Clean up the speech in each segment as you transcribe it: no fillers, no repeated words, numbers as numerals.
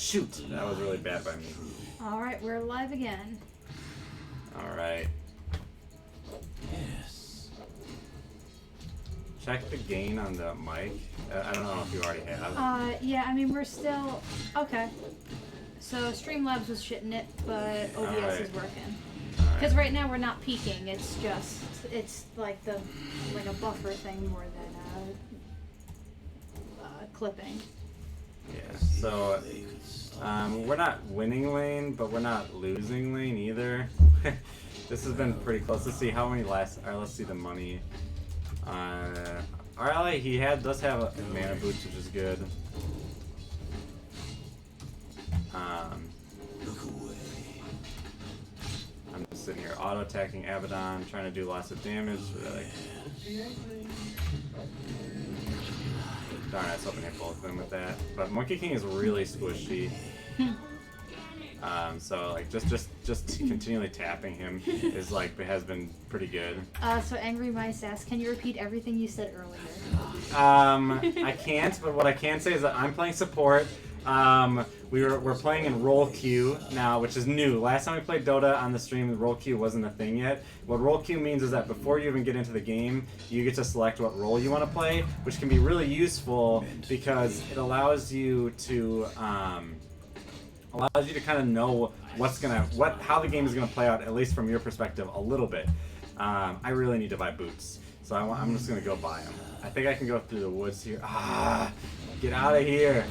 Shoot, that was really bad by me. All right, we're live again. All right. Yes. Check the gain on the mic. I don't know if you already have. Yeah, I mean, we're still... Okay. So Streamlabs was shitting it, but OBS is working. Because right now we're not peaking, it's just... It's like a buffer thing more than clipping. Yeah, so we're not winning lane, but we're not losing lane either. This has been pretty close. Let's see how many last. Alright, let's see the money. Our ally does have a mana boots, which is good. I'm just sitting here auto attacking Abaddon, trying to do lots of damage. Darn, I was hoping to hit both of them with that. But Monkey King is really squishy. So like just continually tapping him is has been pretty good. So Angry Mice asks, can you repeat everything you said earlier? I can't, but what I can say is that I'm playing support. We're playing in role queue now, which is new. Last time we played Dota on the stream, the role queue wasn't a thing yet. What role queue means is that before you even get into the game, you get to select what role you want to play, which can be really useful because it allows you to kind of know how the game is gonna play out, at least from your perspective, a little bit. I really need to buy boots, so I'm just gonna go buy them. I think I can go through the woods here. Get out of here!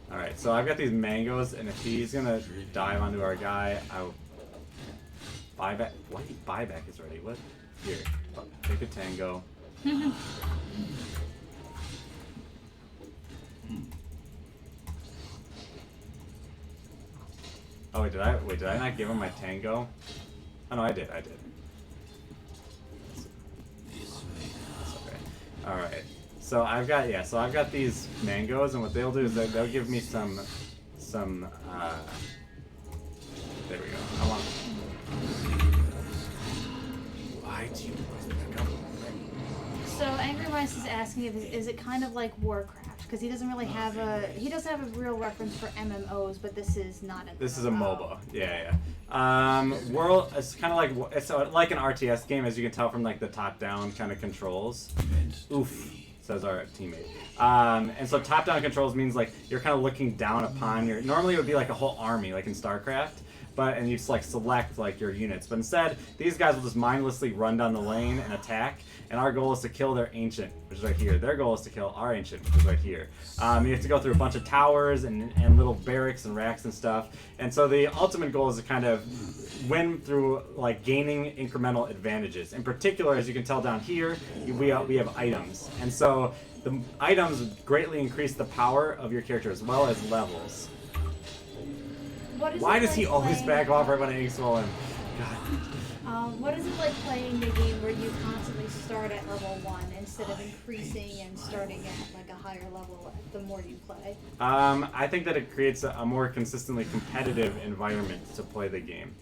Alright, so I've got these mangoes, and if he's gonna dive onto our guy, I'll buy back. What? Buyback is ready. What? Here, take a tango. Oh wait, did I not give him my tango? Oh no, I did. That's okay. All right. So I've got these mangoes, and what they'll do is they'll give me some. There we go. I want. Why do you pick up? So Angry Mice is asking is it kind of like Warcraft? Because he doesn't have a real reference for MMOs, but this is not an This is a MOBA. Yeah. World. It's kind of like an RTS game, as you can tell from like the top-down kind of controls. Oof. Says our teammate. And so top-down controls means like you're kind of looking down upon your. Normally it would be like a whole army, like in StarCraft, and you just like select like your units. But instead, these guys will just mindlessly run down the lane and attack. And our goal is to kill their ancient, which is right here. Their goal is to kill our ancient, which is right here. You have to go through a bunch of towers and little barracks and racks and stuff. And so the ultimate goal is to kind of win through like gaining incremental advantages. In particular, as you can tell down here, we have items. And so the items greatly increase the power of your character as well as levels. Why does he always back off right when I exfil him? God. What is it like playing the game where you constantly start at level 1 instead of increasing and starting at like a higher level the more you play? I think that it creates a more consistently competitive environment to play the game.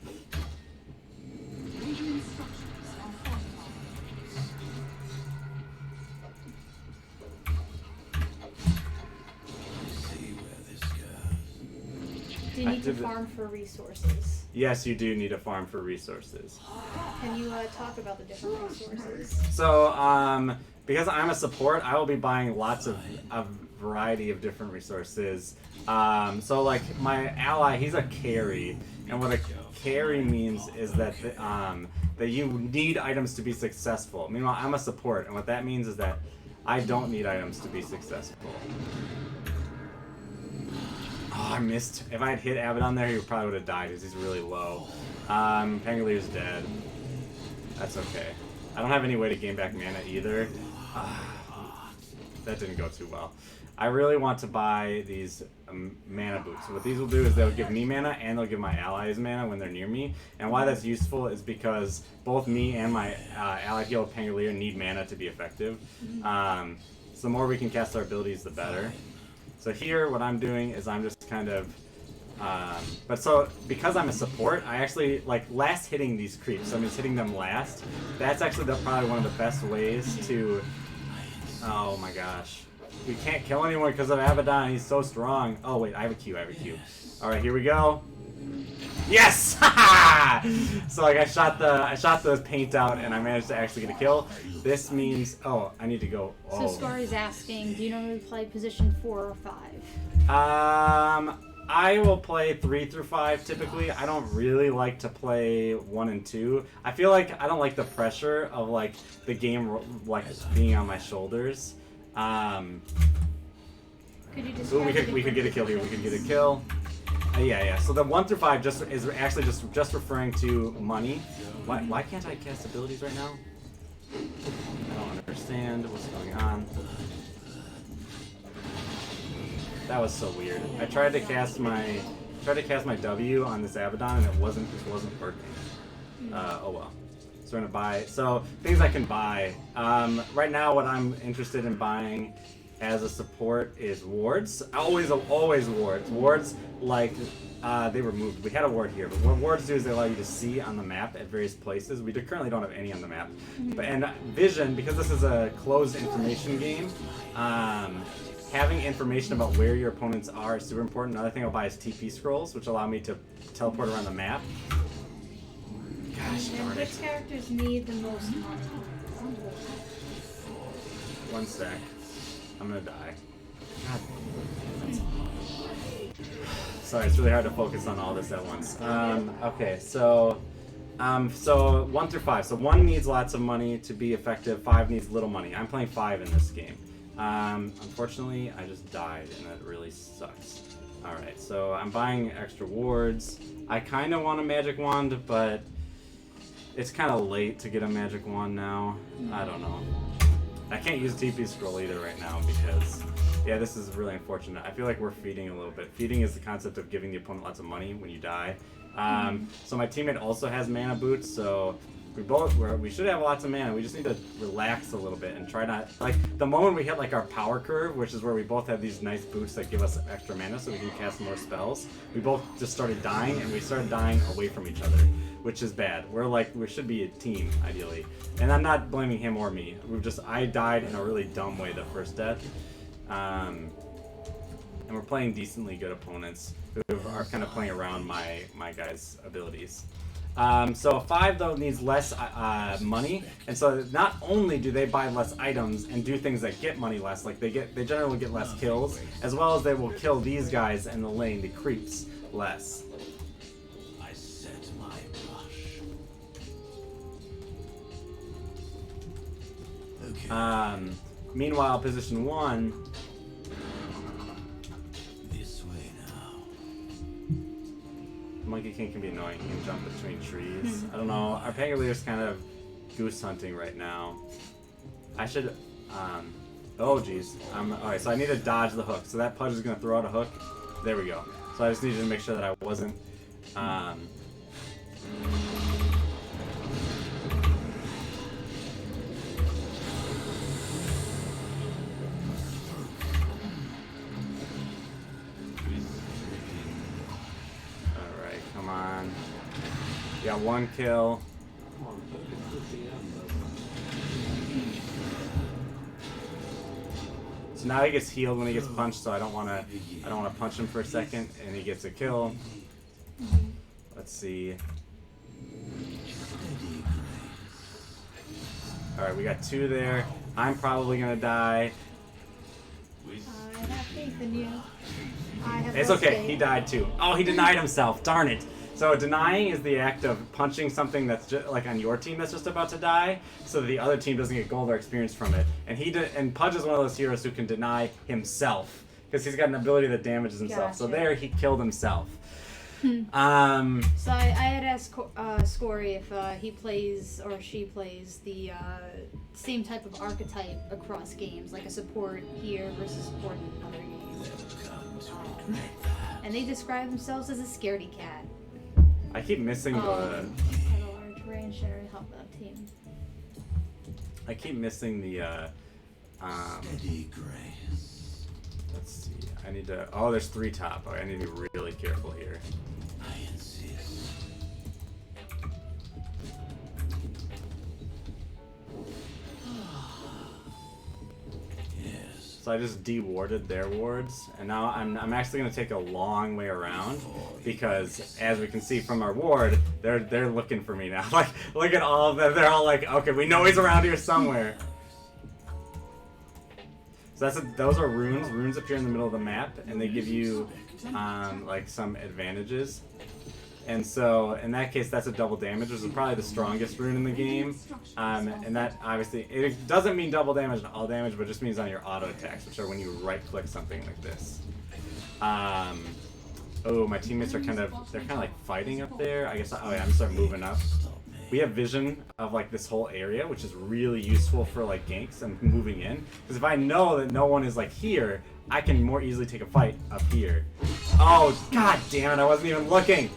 Do you need to farm for resources? Yes, you do need to farm for resources. Can you talk about the different resources? So, because I'm a support, I will be buying lots of a variety of different resources. So, like, my ally, he's a carry. And what a carry means is that that you need items to be successful. Meanwhile, I'm a support, and what that means is that I don't need items to be successful. Oh, I missed. If I had hit Abaddon there, he probably would have died because he's really low. Pangolier's dead. That's okay. I don't have any way to gain back mana either. That didn't go too well. I really want to buy these mana boots. So what these will do is they'll give me mana and they'll give my allies mana when they're near me. And why that's useful is because both me and my ally heal Pangolier need mana to be effective. So the more we can cast our abilities, the better. So here, what I'm doing is I'm just kind of, because I'm a support, I actually, like, last hitting these creeps, so I'm just hitting them last. That's actually probably one of the best ways to, oh my gosh. We can't kill anyone because of Abaddon. He's so strong. Oh wait, I have a Q. All right, here we go. Yes! So like I shot the paint out and I managed to actually get a kill. This means I need to go. So Scory's asking, do you normally play position 4 or 5? I will play 3 through 5 typically. I don't really like to play 1 and 2. I feel like I don't like the pressure of like the game like being on my shoulders. Could you we could get a kill here. We could get a kill. Yeah. So the 1 through 5 is actually just referring to money. Why can't I cast abilities right now? I don't understand what's going on. That was so weird. I tried to cast my W on this Abaddon and it wasn't working. Oh well. So we're gonna buy. So things I can buy. Right now, what I'm interested in buying as a support is wards. Always wards. Wards like they removed. We had a ward here, but what wards do is they allow you to see on the map at various places. We currently don't have any on the map. But and vision, because this is a closed information game. Having information about where your opponents are is super important. Another thing I'll buy is TP scrolls, which allow me to teleport around the map. Gosh darn it. Which characters need the most money? One sec. I'm gonna die. God. Sorry, it's really hard to focus on all this at once. Okay, so 1 through 5. So 1 needs lots of money to be effective. 5 needs little money. I'm playing 5 in this game. Unfortunately, I just died, and that really sucks. Alright, so I'm buying extra wards. I kind of want a magic wand, but it's kind of late to get a magic wand now. I don't know. I can't use TP scroll either right now because, yeah, this is really unfortunate. I feel like we're feeding a little bit. Feeding is the concept of giving the opponent lots of money when you die. So my teammate also has mana boots, so we should have lots of mana. We just need to relax a little bit and try not, like, the moment we hit like our power curve, which is where we both have these nice boots that give us extra mana so we can cast more spells, we both just started dying, and we started dying away from each other, which is bad. We should be a team, ideally. And I'm not blaming him or me. I died in a really dumb way the first death. And we're playing decently good opponents who are kind of playing around my guys' abilities. So 5 though needs less money, and so not only do they buy less items and do things that get money less, like they generally get less kills, as well as they will kill these guys in the lane, the creeps, less. I set my brush. Okay. Meanwhile, position 1. Monkey King can be annoying. He can jump between trees. I don't know. Our Pangoliers kind of goose hunting right now. I should. Oh jeez. Alright, so I need to dodge the hook. So that Pudge is gonna throw out a hook. There we go. So I just needed to make sure that I wasn't. Come on. We got 1 kill. So now he gets healed when he gets punched, so I don't wanna punch him for a second, and he gets a kill. Let's see. Alright, we got 2 there. I'm probably gonna die. I have faith in you. It's okay, he died too. Oh, he denied himself, darn it. So denying is the act of punching something that's just like on your team that's just about to die, so that the other team doesn't get gold or experience from it. And Pudge is one of those heroes who can deny himself, because he's got an ability that damages himself. Gotcha. So there, he killed himself. So I had asked Scory if he plays or she plays the same type of archetype across games, like a support here versus support in another game. And they describe themselves as a scaredy cat. I keep missing the. Had a large range to help that team. I keep missing the. Steady grace. Let's see. I need to. Oh, there's 3 top. Okay, I need to be really careful here. I insist. Yes, So I just de-warded their wards, and now I'm actually gonna take a long way around because, as we can see from our ward, they're looking for me now. Like, look at all of them. They're all like, okay, we know he's around here somewhere. So those are runes. Runes appear in the middle of the map, and they give you like some advantages. And so, in that case, that's a double damage, which is probably the strongest rune in the game. And that, obviously, it doesn't mean double damage and all damage, but it just means on your auto attacks, which are when you right-click something like this. Oh, my teammates are they're kind of like fighting up there. I guess, oh yeah, I'm gonna start moving up. We have vision of like this whole area, which is really useful for like ganks and moving in. Because if I know that no one is like here, I can more easily take a fight up here. Oh, god damn it, I wasn't even looking!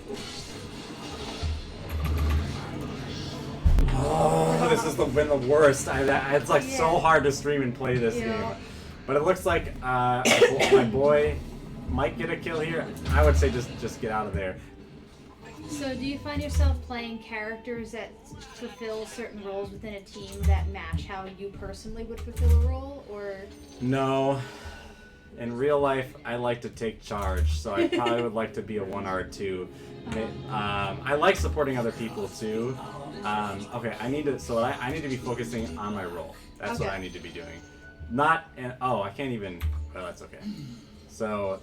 Oh, this has been the worst. It's like so hard to stream and play this game. But it looks like my boy might get a kill here. I would say just get out of there. So do you find yourself playing characters that fulfill certain roles within a team that match how you personally would fulfill a role, or? No. In real life, I like to take charge, so I probably would like to be a 1R2. I like supporting other people too. Okay, I need to be focusing on my role. That's what I need to be doing. I can't even. Oh, that's okay. So,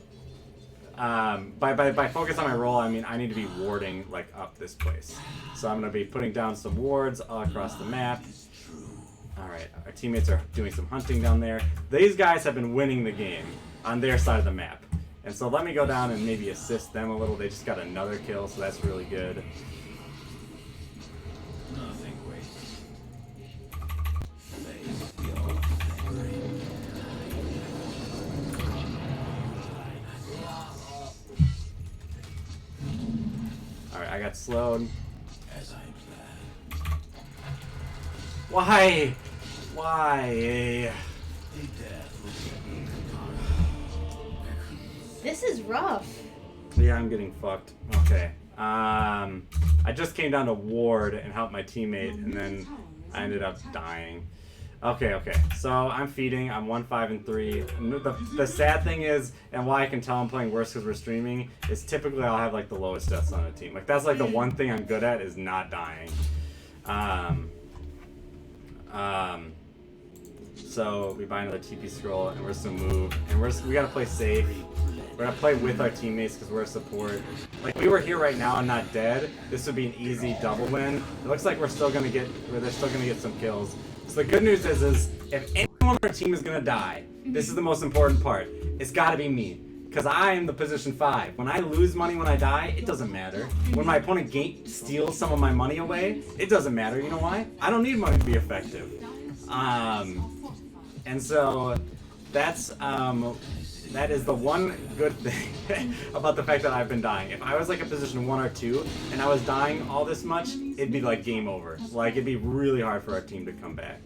by focus on my role, I mean I need to be warding like up this place. So I'm gonna be putting down some wards all across the map. Alright, our teammates are doing some hunting down there. These guys have been winning the game on their side of the map. And so let me go down and maybe assist them a little. They just got another kill, so that's really good. Nothing waits. Alright, I got slowed. As I planned. Why? Why? This is rough. Yeah, I'm getting fucked. Okay. I just came down to ward and help my teammate, and then I ended up dying. Okay. So I'm feeding. I'm 1-5-3. The sad thing is, and why I can tell I'm playing worse because we're streaming, is typically I'll have like the lowest deaths on a team. Like that's like the one thing I'm good at is not dying. So we buy another TP scroll, and we're just gonna move, and we gotta play safe. We're gonna play with our teammates because we're a support. Like we were here right now and not dead, this would be an easy double win. It looks like they're still gonna get some kills. So the good news is if anyone on our team is gonna die, this is the most important part. It's gotta be me. Because I am the position 5. When I lose money when I die, it doesn't matter. When my opponent steals some of my money away, it doesn't matter. You know why? I don't need money to be effective. And so that is the one good thing about the fact that I've been dying. If I was like a position 1 or 2 and I was dying all this much, it'd be like game over. Like it'd be really hard for our team to come back.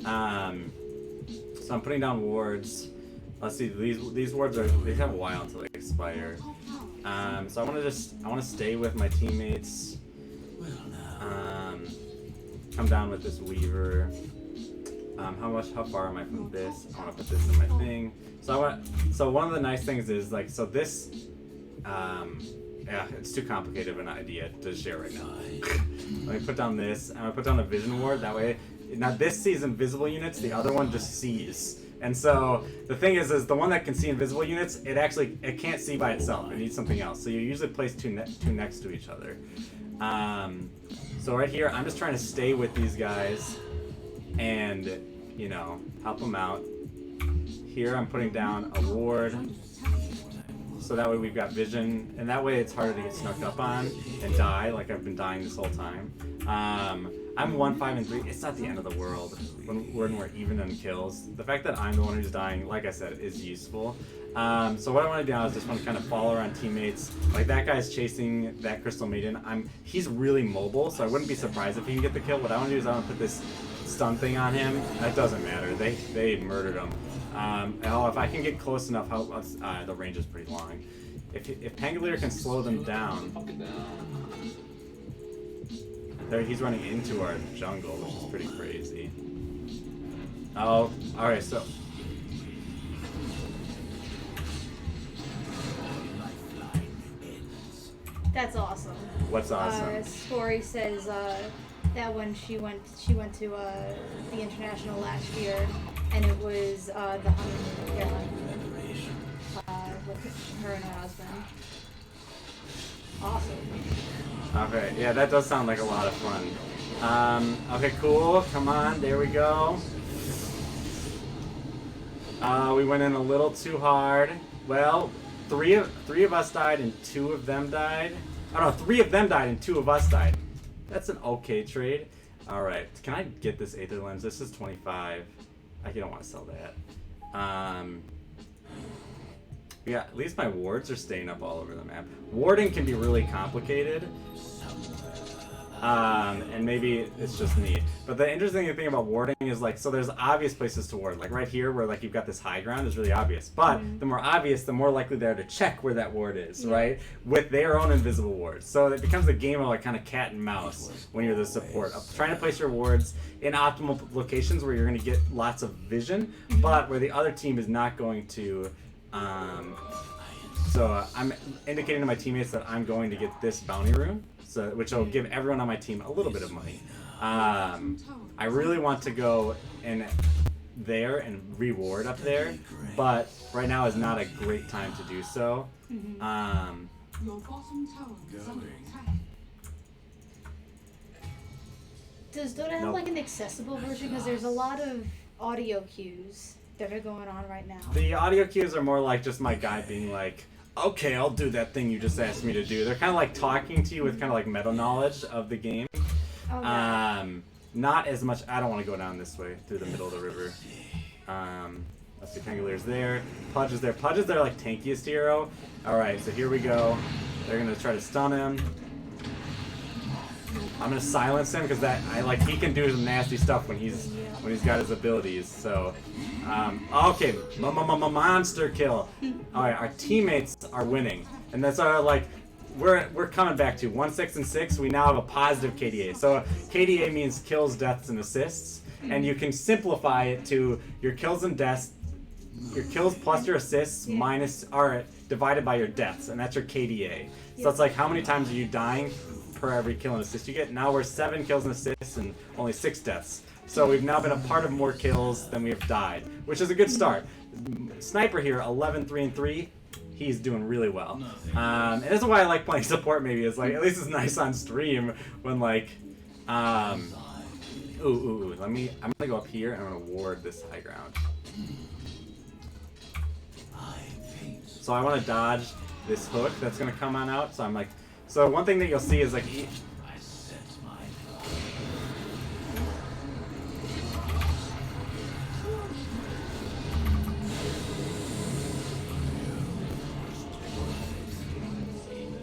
So I'm putting down wards. Let's see, these wards they have a while until they expire. So I want to stay with my teammates. Come down with this Weaver. How far am I from this? I want to put this in my thing. So one of the nice things is like, so this, yeah, it's too complicated of an idea to share right now. Let me put down this. I'm gonna put down a vision ward. That way, now this sees invisible units. The other one just sees. And so the thing is the one that can see invisible units, it can't see by itself. It needs something else. So you usually place two next to each other. So right here, I'm just trying to stay with these guys and, you know, help them out. Here I'm putting down a ward, so that way we've got vision, and that way it's harder to get snuck up on and die, like I've been dying this whole time. I'm 1-5-3. It's not the end of the world when we're even on kills. The fact that I'm the one who's dying, like I said, is useful. So what I want to do now is just want to kind of follow around teammates. Like that guy's chasing that Crystal Maiden. He's really mobile, so I wouldn't be surprised if he can get the kill. What I want to do is I want to put this stun thing on him. That doesn't matter. They murdered him. If I can get close enough, the range is pretty long. If Pangolier can slow them down. He's running into our jungle, which is pretty crazy. Oh, alright, so That's awesome. What's awesome? Scory says that when she went to the international last year, and it was the honeymoon, their honeymoon, with her and her husband. Awesome. Okay, yeah, that does sound like a lot of fun. Okay, cool. Come on, there we go. We went in a little too hard. Well, three of us died and 2 of them died. Oh no, 3 of them died and 2 of us died. That's an okay trade. All right, can I get this Aether Lens? This is 25. I don't want to sell that. Yeah, at least my wards are staying up all over the map. Warding can be really complicated. And maybe it's just neat. But the interesting thing about warding is like, so there's obvious places to ward. Like right here where like you've got this high ground is really obvious. But the more obvious, the more likely they are to check where that ward is, right? With their own invisible wards. So it becomes a game of like kind of cat and mouse when you're the support. Trying to place your wards in optimal locations where you're going to get lots of vision, but where the other team is not going to. So I'm indicating to my teammates that I'm going to get this bounty room. So, which will give everyone on my team a little bit of money. I really want to go in there and reward up there, but right now is not a great time to do so. Does Dota have like an accessible version? Because there's a lot of audio cues that are going on right now. The audio cues are more like just my guy being like, okay, I'll do that thing you just asked me to do. They're kind of like talking to you with kind of like meta knowledge of the game. Okay. Not as much. I don't want to go down this way through the middle of the river. Let's see, Kangalier's there. Pudge is there. Pudge is their like tankiest hero. All right, so here we go. They're gonna try to stun him. I'm gonna silence him because he can do some nasty stuff when he's got his abilities. So, okay, monster kill. All right, our teammates are winning, and that's like we're coming back to 1, 6, and 6. We now have a positive KDA. So KDA means kills, deaths, and assists, and you can simplify it to your kills and deaths, your kills plus your assists minus are divided by your deaths, and that's your KDA. So it's like how many times are you dying per every kill and assist you get. Now we're 7 kills and assists and only 6 deaths. So we've now been a part of more kills than we have died, which is a good start. Sniper here, 11, 3, and 3. He's doing really well. And this is why I like playing support maybe. It's like, at least it's nice on stream when like, I'm gonna go up here and I'm gonna ward this high ground. So I want to dodge this hook that's gonna come on out. So I'm like, so one thing that you'll see is like,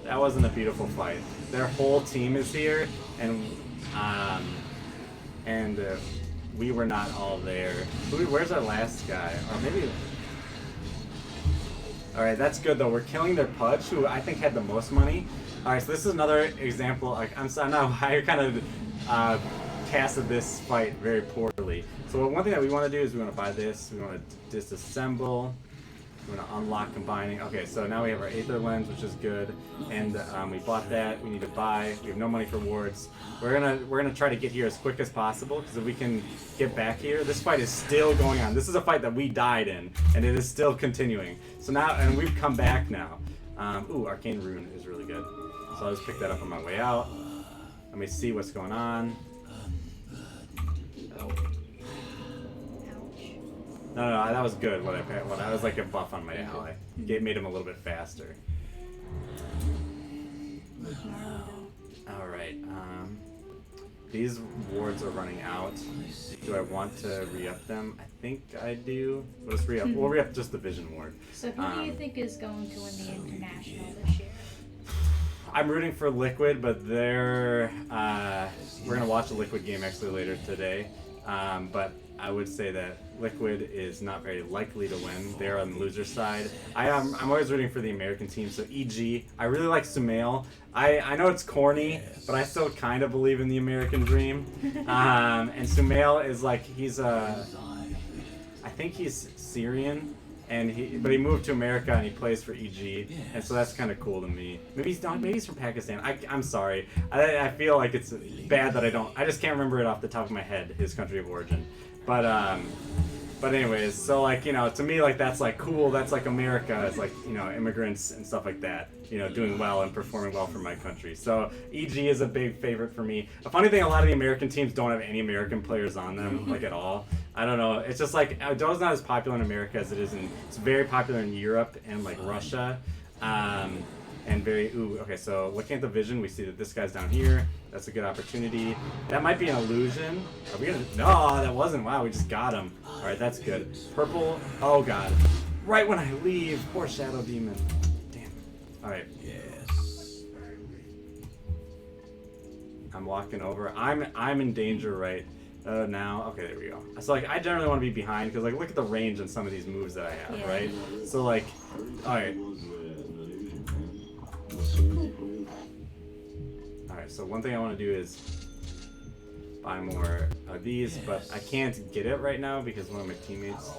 that wasn't a beautiful fight. Their whole team is here, and we were not all there. Where's our last guy? Or maybe. All right, that's good though. We're killing their Pudge, who I think had the most money. All right, so this is another example. Like I kind of casted this fight very poorly. So one thing that we want to do is we want to buy this. We want to disassemble. We want to unlock combining. Okay, so now we have our Aether Lens, which is good, and we bought that. We need to buy. We have no money for wards. We're gonna try to get here as quick as possible because if we can get back here, this fight is still going on. This is a fight that we died in, and it is still continuing. So now, and we've come back now. Arcane Rune is really good. So I'll just pick that up on my way out. Let me see what's going on. No, that was good. What I was like a buff on my ally. Made him a little bit faster. All right. These wards are running out. Do I want to re-up them? I think I do. We'll just re-up. We'll re-up just the Vision ward. So who do you think is going to win the international this year? I'm rooting for Liquid, but we're gonna watch a Liquid game actually later today. But I would say that Liquid is not very likely to win. They're on the loser side. I'm always rooting for the American team, so EG. I really like Sumail. I know it's corny, but I still kind of believe in the American dream. And Sumail is like, I think he's Syrian, and but he moved to America and he plays for EG, and so that's kind of cool to me. Maybe he's not. Maybe he's from Pakistan. I'm sorry. I feel like it's bad that I just can't remember it off the top of my head, his country of origin. But anyways, so like, you know, to me, like, that's like cool. That's like America. It's like, you know, immigrants and stuff like that, you know, doing well and performing well for my country. So EG is a big favorite for me. A funny thing, a lot of the American teams don't have any American players on them, like, at all. I don't know. It's just like, Dota's not as popular in America as it is it's very popular in Europe and like Russia. And okay, so looking at the vision, we see that this guy's down here. That's a good opportunity. That might be an illusion. Are we gonna, no, that wasn't. Wow, we just got him. All right, that's good. Purple, oh God. Right when I leave, poor Shadow Demon. Damn. All right. Yes. I'm walking over. I'm in danger right now. Okay, there we go. So like, I generally want to be behind because like, look at the range on some of these moves that I have, right? So like, all right. Alright, so one thing I want to do is buy more of these, but I can't get it right now because one of my teammates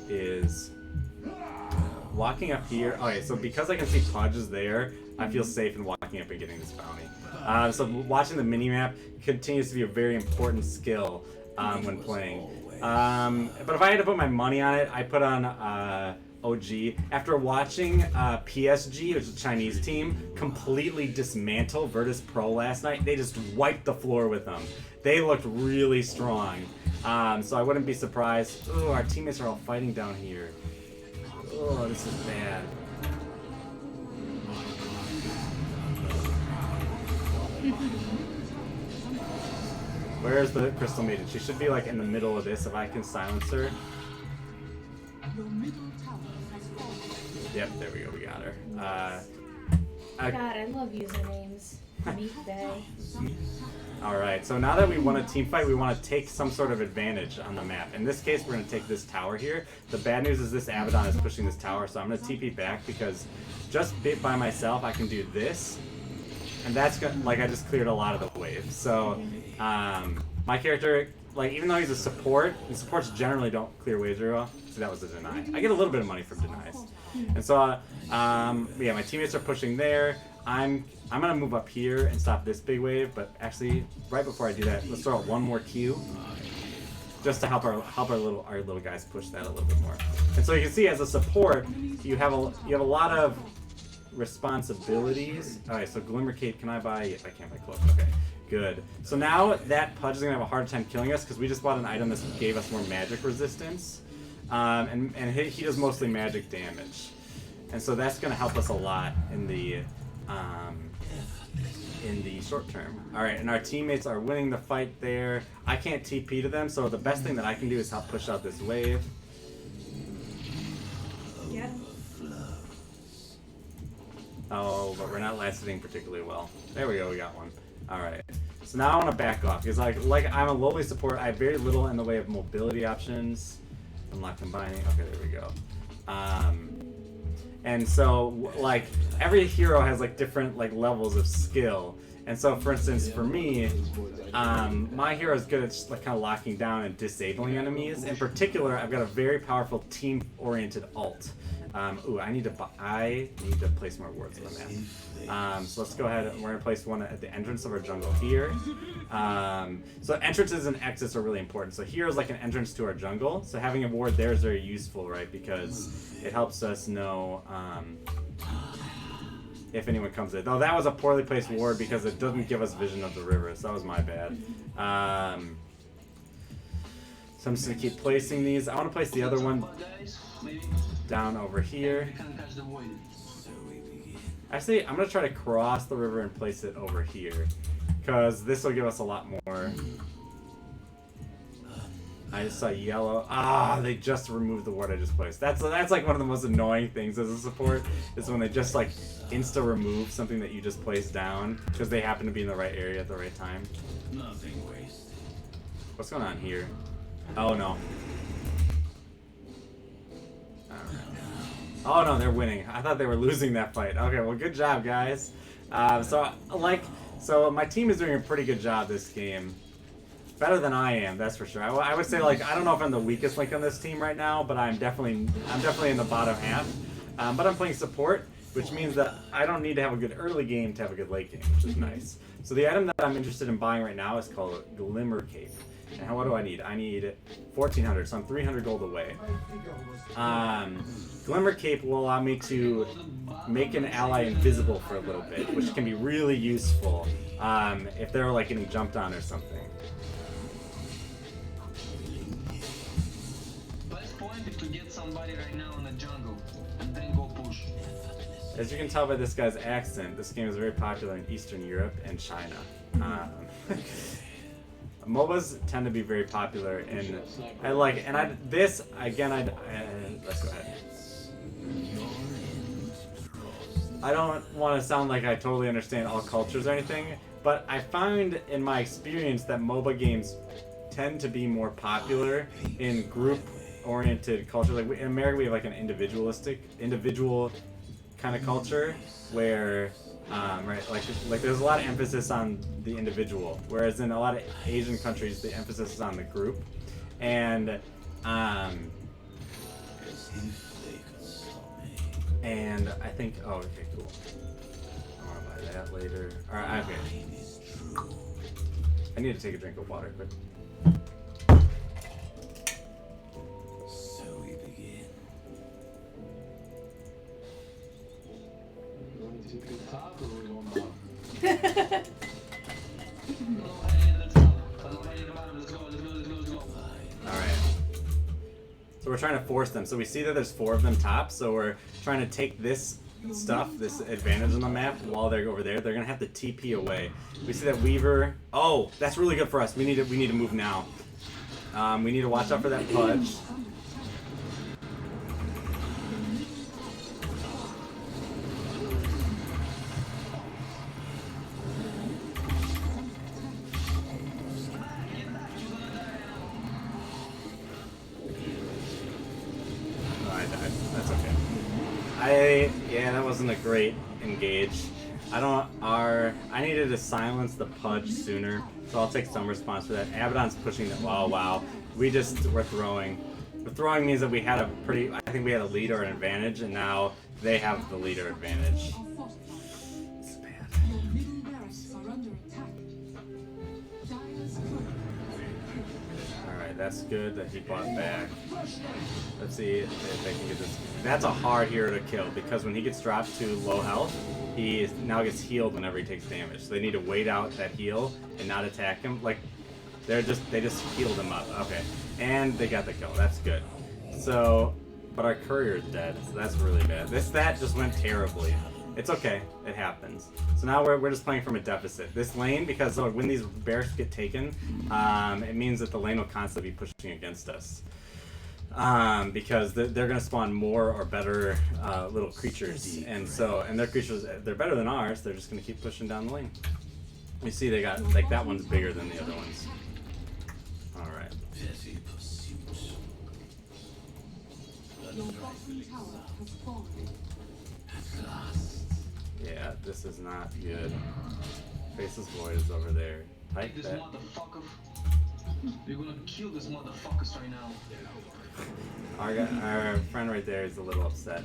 is walking up here. Okay, so because I can see Podges there, I feel safe in walking up and getting this bounty. So watching the minimap continues to be a very important skill when playing. But if I had to put my money on it, I put on OG. After watching PSG, which is a Chinese team, completely dismantle Virtus Pro last night, they just wiped the floor with them. They looked really strong. So I wouldn't be surprised. Oh, our teammates are all fighting down here. Oh, this is bad. Where's the Crystal Maiden? She should be like in the middle of this if I can silence her. Yep, there we go, we got her. God, I love usernames. Meat Bay. Alright, so now that we won a team fight, we want to take some sort of advantage on the map. In this case, we're going to take this tower here. The bad news is this Abaddon is pushing this tower, so I'm going to TP back because just bit by myself, I can do this. And that's like, I just cleared a lot of the waves. So, my character, like, even though he's a support, and supports generally don't clear waves very well. So that was a deny. I get a little bit of money from denies. And so, yeah, my teammates are pushing there. I'm gonna move up here and stop this big wave, but actually, right before I do that, let's throw out one more Q, just to help our little guys push that a little bit more. And so you can see, as a support, you have a lot of responsibilities. All right, so Glimmer Cape, can I buy? Yes, I can't buy cloak. Okay, good. So now that Pudge is gonna have a hard time killing us because we just bought an item that gave us more magic resistance, and he does mostly magic damage, and so that's gonna help us a lot in the short term. All right, and our teammates are winning the fight there. I can't TP to them, so the best thing that I can do is help push out this wave. Yeah. Oh, but we're not last hitting particularly well. There we go, we got one. Alright. So now I want to back off, because like I'm a lowly support, I have very little in the way of mobility options. Unlock combining. Okay, there we go. And so, like, every hero has like different like levels of skill. And so, for instance, for me, my hero is good at just like kind of locking down and disabling enemies. In particular, I've got a very powerful team-oriented ult. Ooh, I need to place more wards on the map. So let's go ahead. We're gonna place one at the entrance of our jungle here. So entrances and exits are really important. So here is like an entrance to our jungle. So having a ward there is very useful, right? Because it helps us know if anyone comes in. Though that was a poorly placed ward because it doesn't give us vision of the river. So that was my bad. So I'm just gonna keep placing these. I want to place the other one down over here. Actually, I'm gonna try to cross the river and place it over here, because this will give us a lot more. I just saw yellow. Ah, they just removed the ward I just placed. That's like one of the most annoying things as a support, is when they just like insta remove something that you just placed down because they happen to be in the right area at the right time. Nothing wasted. What's going on here? Oh no. Oh no, they're winning. I thought they were losing that fight. Okay, well, good job, guys. So my team is doing a pretty good job this game. better than I am, that's for sure. I would say, like, I don't know if I'm the weakest link on this team right now, but I'm definitely in the bottom half. But I'm playing support, which means that I don't need to have a good early game to have a good late game, which is nice. So the item that I'm interested in buying right now is called Glimmer Cape. And what do I need? I need 1,400, so I'm 300 gold away. Glimmer Cape will allow me to make an ally invisible for a little bit, which can be really useful if they're like getting jumped on or something. Best point is to get somebody right now in the jungle and then go push. As you can tell by this guy's accent, this game is very popular in Eastern Europe and China. MOBAs tend to be very popular, and let's go ahead. I don't want to sound like I totally understand all cultures or anything, but I find in my experience that MOBA games tend to be more popular in group-oriented culture. Like in America, we have like an individual kind of culture where, right, like there's a lot of emphasis on the individual, whereas in a lot of Asian countries, the emphasis is on the group, and I think, oh, okay, cool. I want to buy that later. All right, okay. I need to take a drink of water quick. So we begin. Alright. So we're trying to force them. So we see that there's 4 of them top, so we're trying to take this stuff, this advantage on the map, while they're over there. They're gonna have to TP away. We see that Weaver. Oh, that's really good for us. We need to move now. We need to watch out for that Pudge. Yeah, that wasn't a great engage. I needed to silence the Pudge sooner, so I'll take some response for that. Abaddon's pushing the, oh wow. We're throwing. The throwing means that we had I think we had a lead or an advantage, and now they have the lead or advantage. It's bad. Alright, that's good that he bought back. Let's see if they can get this. That's a hard hero to kill, because when he gets dropped to low health, he now gets healed whenever he takes damage. So they need to wait out that heal and not attack him. Like, they just healed him up. Okay. And they got the kill. That's good. So, but our courier's dead, so that's really bad. That just went terribly. It's okay. It happens. So now we're just playing from a deficit. This lane, because when these barracks get taken, it means that the lane will constantly be pushing against us. Because they're going to spawn more or better little creatures, and their creatures, they're better than ours. They're just going to keep pushing down the lane. You see, they got, like, that one's bigger than the other ones. All right. Yeah, this is not good. Faceless Void is over there. Type This that. motherfucker. You're gonna kill this motherfuckers right now. Our friend right there is a little upset.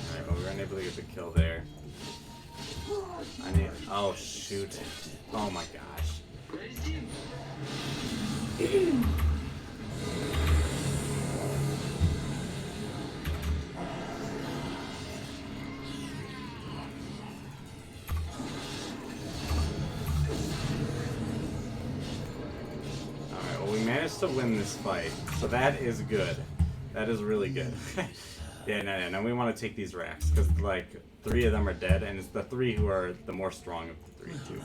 Alright, well, we were unable to get the kill there. Oh shoot. Oh my gosh. To win this fight, so that is good. That is really good. Yeah, no, we want to take these racks, because like 3 of them are dead, and it's the 3 who are the more strong of the 3 too.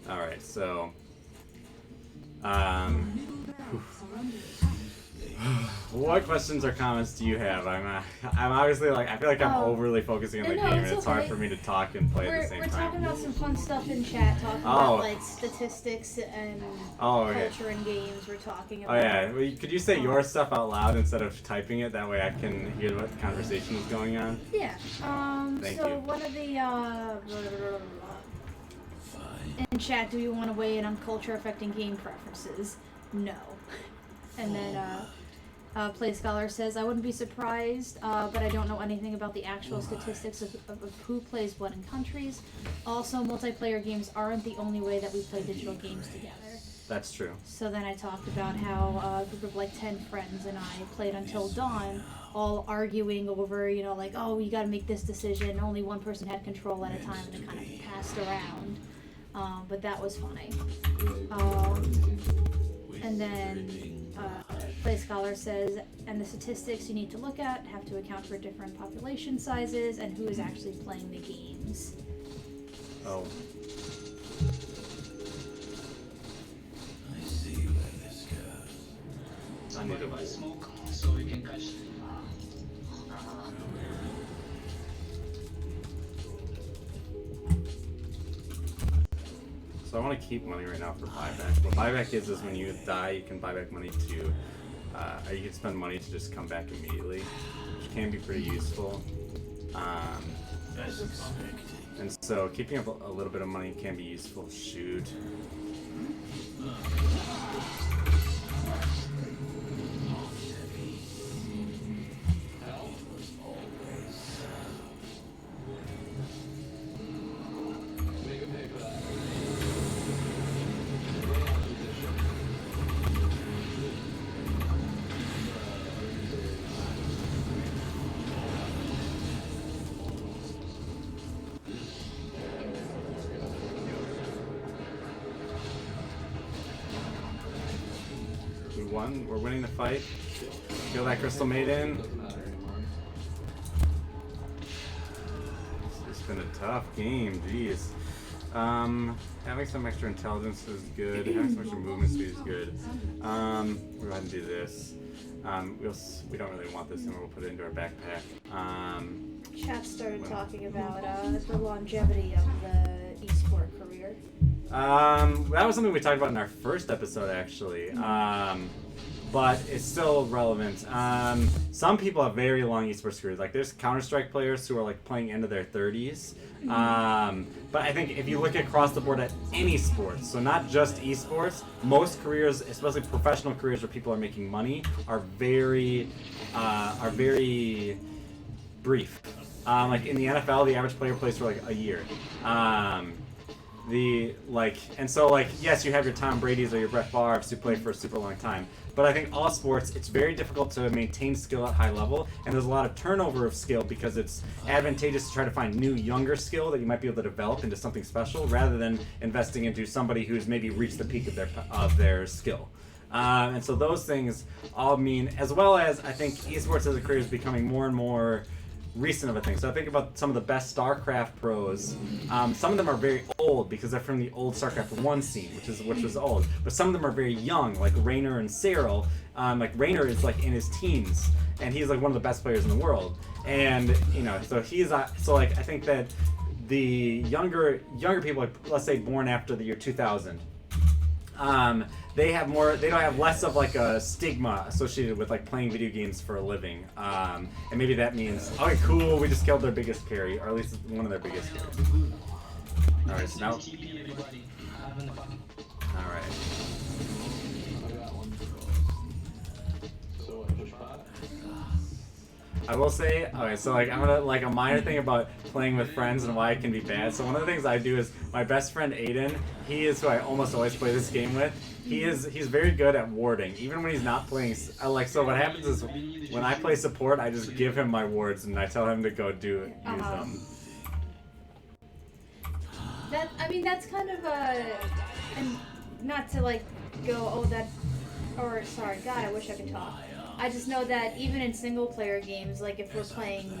All right, so What questions or comments do you have? I'm obviously like I feel like I'm overly focusing on the no, game, and it's it's hard okay. for me to talk and play at the same We're time. talking about some fun stuff in chat, talking about like statistics and culture in games. We're talking about. Oh yeah, well, could you say your stuff out loud instead of typing it? That way I can hear what conversation is going on. Yeah. Thank so you. one of the in chat, do you want to weigh in on culture affecting game preferences? No. And then Play Scholar says, I wouldn't be surprised, but I don't know anything about the actual statistics of who plays what in countries. Also, multiplayer games aren't the only way that we play digital games together. That's true. So then I talked about how a group of like 10 friends and I played until dawn, all arguing over, you know, like, oh, you gotta make this decision. Only one person had control at a time and it kind of passed around. But that was funny. And then Play Scholar says, and the statistics you need to look at have to account for different population sizes and who is actually playing the games. Oh. I see where this goes. I need to Somebody smoke so we can catch. So I want to keep money right now for buyback. What buyback is when you die, you can buy back money to, or you can spend money to just come back immediately, which can be pretty useful. As expected. And so keeping up a little bit of money can be useful. Shoot. We won. We're winning the fight. Feel that Crystal Maiden. It's been a tough game. Jeez. Having some extra intelligence is good. Having some extra movement speed is good. We'll go ahead and do this. We don't really want this, and we'll put it into our backpack. Chat started talking about the longevity of the esport career. That was something we talked about in our first episode, actually. But it's still relevant. Some people have very long esports careers. Like, there's Counter-Strike players who are like playing into their 30s. But I think if you look across the board at any sports, so not just esports, most careers, especially professional careers where people are making money, are very brief. Like in the NFL, the average player plays for like a year. Yes, you have your Tom Brady's or your Brett Favre's who play for a super long time. But I think all sports, it's very difficult to maintain skill at high level, and there's a lot of turnover of skill because it's advantageous to try to find new, younger skill that you might be able to develop into something special, rather than investing into somebody who's maybe reached the peak of their skill. And so those things all mean, as well as I think esports as a career is becoming more and more recent of a thing. So I think about some of the best StarCraft pros. Some of them are very old because they're from the old StarCraft 1 scene, which was old. But some of them are very young, like Raynor and Cyril. Like Raynor is like in his teens, and he's like one of the best players in the world. And so he's I think that the younger people, like, let's say born after the year 2000. They don't have less of like a stigma associated with like playing video games for a living. And maybe that means, okay, cool, we just killed their biggest carry, or at least one of their biggest carries. Alright, so now... Alright. I will say, okay, so like I'm gonna like a minor thing about playing with friends and why it can be bad. So one of the things I do is my best friend Aiden, he is who I almost always play this game with. He's very good at warding, even when he's not playing. So what happens is when I play support, I just give him my wards and I tell him to go use them. That's kind of and not to like go, sorry, God, I wish I could talk. I just know that even in single player games, like if we're playing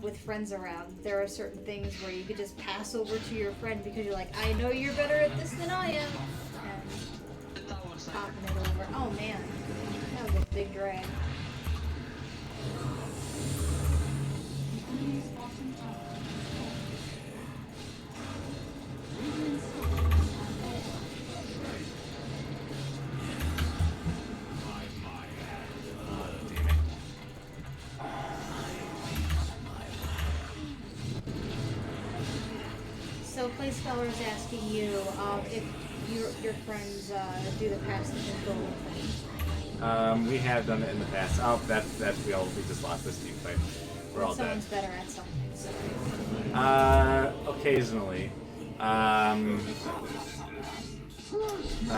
with friends around, there are certain things where you could just pass over to your friend because you're like, I know you're better at this than I am. And popping it over. Oh man, that was with Big Drag. So Play Scholar is asking you if your friends do the pass the control thing. We have done it in the past. Oh, that's we just lost this team fight. We're all dead. Someone's better at something. So. Occasionally.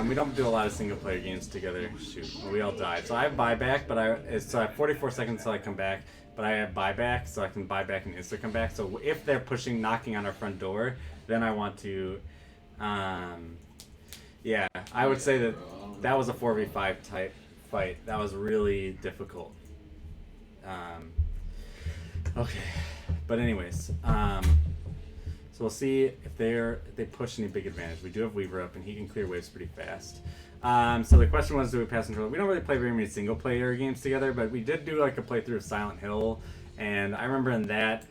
We don't do a lot of single player games together. Shoot, we all died. So I have buyback, but I have 44 seconds till I come back. But I have buyback, so I can buy back and insta come back. So if they're knocking on our front door, then I want to. Yeah, I would say that was a 4v5 type fight. That was really difficult. Okay, but anyways, so we'll see if they push any big advantage. We do have Weaver up, and he can clear waves pretty fast. So the question was, do we pass control? We don't really play very many single player games together, but we did do like a playthrough of Silent Hill, and I remember in that,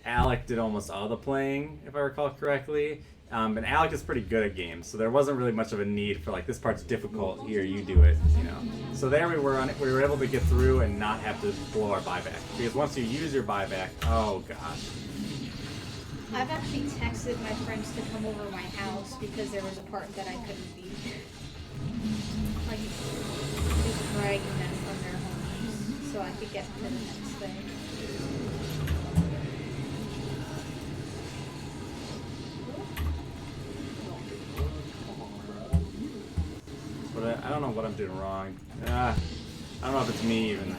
Alec did almost all the playing, if I recall correctly. And Alec is pretty good at games, so there wasn't really much of a need for like, this part's difficult, here, you do it, you know. So there we were able to get through and not have to blow our buyback, because once you use your buyback, oh gosh. I've actually texted my friends to come over to my house because there was a part that I couldn't beat. Like, just dragging them from their homes so I could get to the next thing. But I don't know what I'm doing wrong. I don't know if it's me even.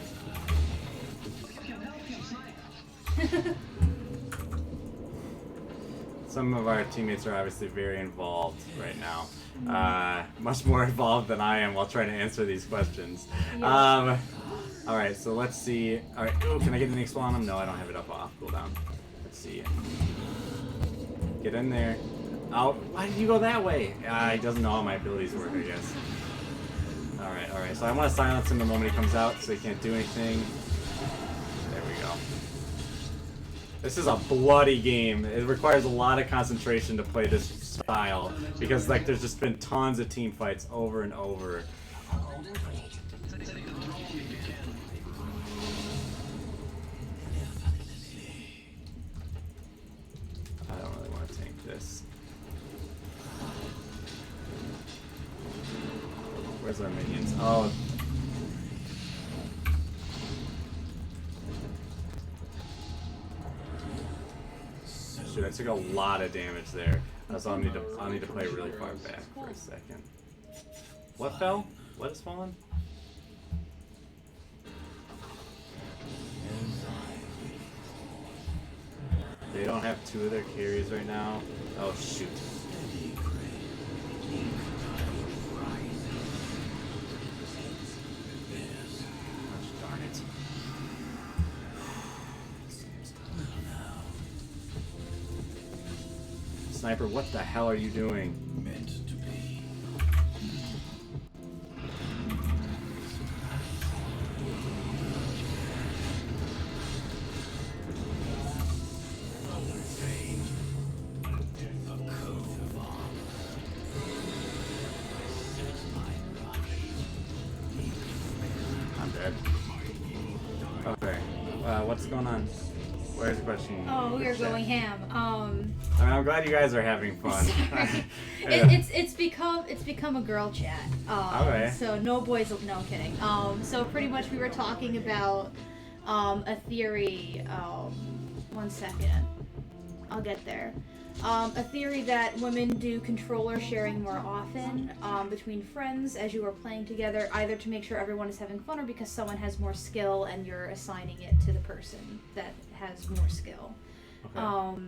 Some of our teammates are obviously very involved right now. Much more involved than I am while trying to answer these questions. Yeah. Alright, so let's see. Alright, ooh, can I get an expo on him? No, I don't have it up off cooldown. Let's see. Get in there. Oh, why did you go that way? He doesn't know how my abilities work, I guess. Alright, so I want to silence him the moment he comes out so he can't do anything. There we go. This is a bloody game. It requires a lot of concentration to play this style because like there's just been tons of team fights over and over. I don't really want to tank this. Where's our minions? Oh. Shoot, I took a lot of damage there. So I'll need to play really far back for a second. What fell? What has fallen? They don't have two of their carries right now. Oh shoot. Gosh darn it. Sniper, what the hell are you doing? Meant to be. I'm dead. Okay. What's going on? Where's the question? Oh, we are going ham. I mean, I'm glad you guys are having fun. Sorry. Yeah. It's become a girl chat. Okay. So no boys. No, I'm kidding. So pretty much we were talking about a theory. 1 second. I'll get there. A theory that women do controller sharing more often between friends as you are playing together, either to make sure everyone is having fun or because someone has more skill and you're assigning it to the person that has more skill. Okay.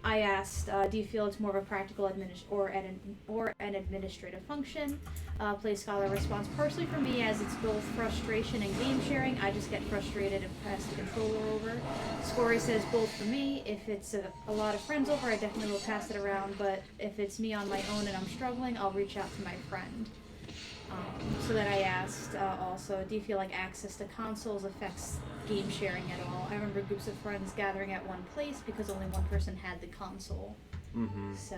I asked, do you feel it's more of a practical or an administrative function? Play Scholar responds, personally for me, as it's both frustration and game sharing. I just get frustrated and pass the controller over. Scory says both for me. If it's a lot of friends over, I definitely will pass it around. But if it's me on my own and I'm struggling, I'll reach out to my friend. So then I asked also, do you feel like access to consoles affects game sharing at all? I remember groups of friends gathering at one place because only one person had the console. Mm-hmm. So.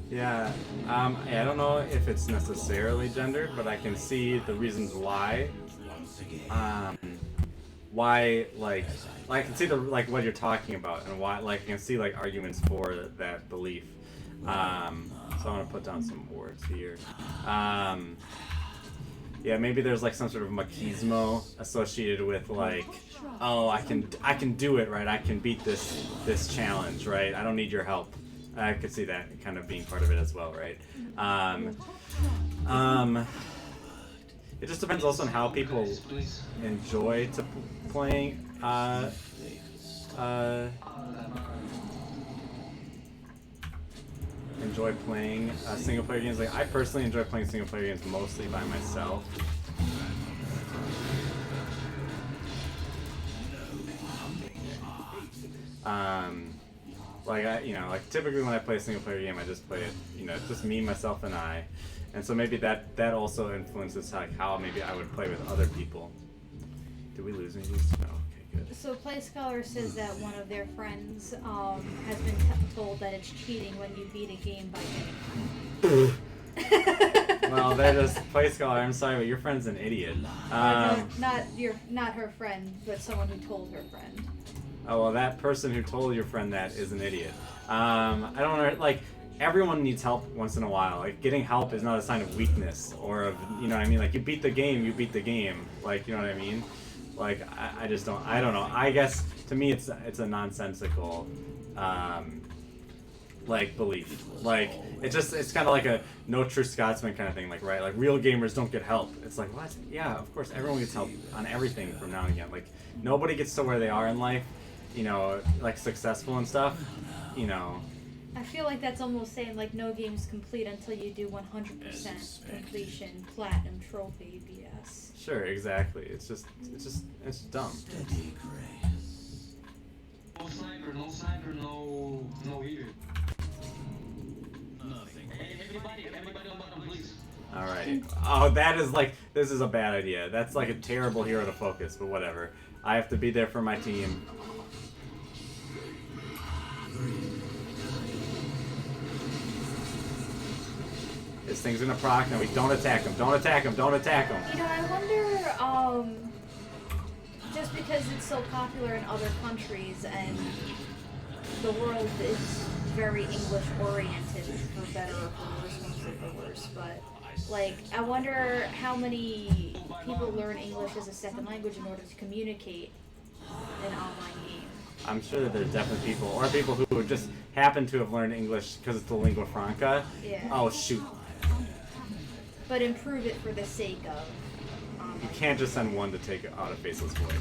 Yeah, I don't know if it's necessarily gendered, but I can see the reasons why. Why, like I can see what you're talking about, and why, like, I can see, like, arguments for that belief. So I'm gonna put down some words here. Yeah, maybe there's, like, some sort of machismo associated with, like, oh, I can do it, right? I can beat this challenge, right? I don't need your help. I could see that kind of being part of it as well, right? It just depends also on how people enjoy playing single player games. Like, I personally enjoy playing single player games mostly by myself. Like typically when I play a single player game, I just play it, it's just me, myself, and I. And so maybe that also influences how maybe I would play with other people. Did we lose any of these? No. Okay, good. So Play Scholar says that one of their friends has been told that it's cheating when you beat a game by getting. Well, that is Play Scholar. I'm sorry, but your friend's an idiot. Not her friend, but someone who told her friend. Oh, well, that person who told your friend that is an idiot. I don't know, like, everyone needs help once in a while. Like, getting help is not a sign of weakness or of, you know what I mean? Like, you beat the game. Like, you know what I mean? Like, I just don't, I don't know. I guess, to me, it's a nonsensical, like, belief. Like, it's kind of like a no true Scotsman kind of thing, like, right? Like, real gamers don't get help. It's like, what? Yeah, of course, everyone gets help on everything from now and again. Like, nobody gets to where they are in life, like, successful and stuff, I feel like that's almost saying, like, no game's complete until you do 100% completion, platinum trophy, BS. Sure, exactly. It's dumb. No sniper, no heater. Nothing. Hey, everybody on bottom, please. Alright. Oh, this is a bad idea. That's like a terrible hero to focus, but whatever. I have to be there for my team. This thing's gonna proc. No, we don't attack him. Don't attack him. Don't attack him. I wonder, just because it's so popular in other countries and the world is very English oriented, for better or for worse, mostly for worse, but, like, I wonder how many people learn English as a second language in order to communicate in online games. I'm sure that there's definitely people, or people who just happen to have learned English because it's the lingua franca. Yeah. Oh, shoot. But improve it for the sake of. You can't just send one to take out a faceless void.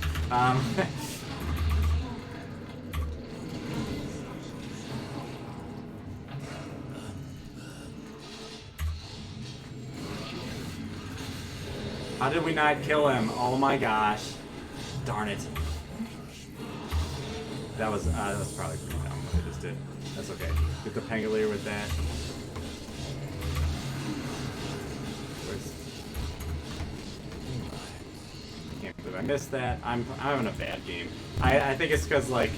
How did we not kill him? Oh my gosh. Darn it. That was probably pretty dumb what I just did. That's okay. Get the Pangolier with that. Can't believe I missed that. I'm having a bad game. I think it's because, like,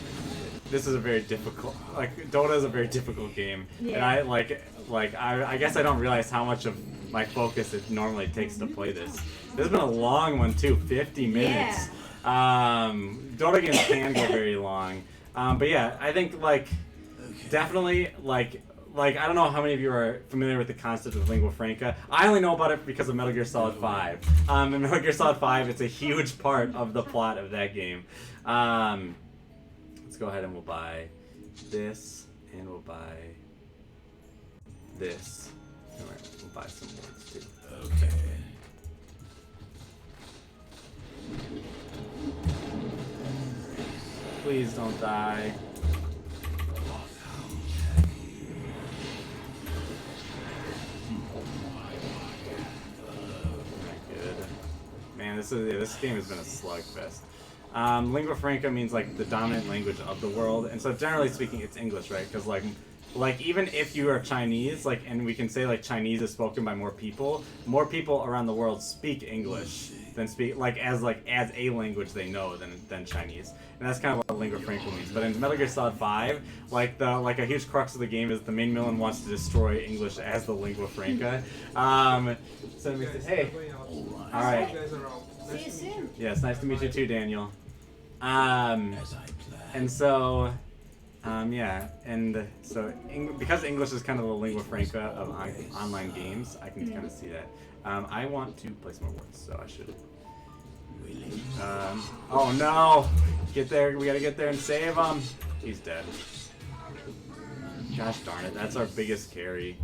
this is a very difficult, like, Dota is a very difficult game, yeah. And I guess I don't realize how much of my focus it normally takes to play this. This has been a long one too, 50 minutes. Yeah. Dota games can go very long, but yeah, I think, like, definitely, like I don't know how many of you are familiar with the concept of lingua franca. I only know about it because of Metal Gear Solid 5. In Metal Gear Solid 5, it's a huge part of the plot of that game. Let's go ahead and we'll buy this, and we'll buy this. Alright, we'll buy some words too. Okay. Please don't die. Good. Man, this game has been a slugfest. Lingua franca means, like, the dominant language of the world, and so generally speaking, it's English, right? Because, like, like even if you are Chinese, like, and we can say like Chinese is spoken by more people around the world speak English than speak like as a language they know than Chinese, and that's kind of what lingua franca means. But in Metal Gear Solid 5, like a huge crux of the game is the main villain wants to destroy English as the lingua franca. So we said, hey, all right, See you soon. yeah, it's nice to meet you too, Daniel. And so. Yeah, and so because English is kind of the lingua franca of online games, I can kind of see that. I want to play some more words, so I should. Oh no! Get there! We gotta get there and save him. He's dead. Gosh darn it! That's our biggest carry.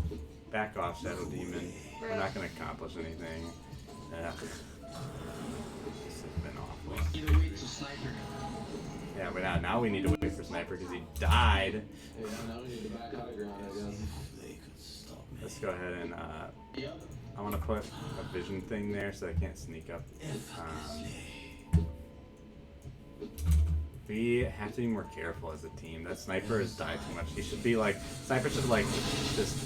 Back off, Shadow Demon. We're not gonna accomplish anything. This has been awful. Either way, it's a sniper. Yeah, but now we need to wait for Sniper because he died. Yeah, now we need to back high ground, I guess. They could stop me. Let's go ahead and Yep. I want to put a vision thing there so they can't sneak up. We have to be more careful as a team. That Sniper has died too much. He should be like Sniper should like just.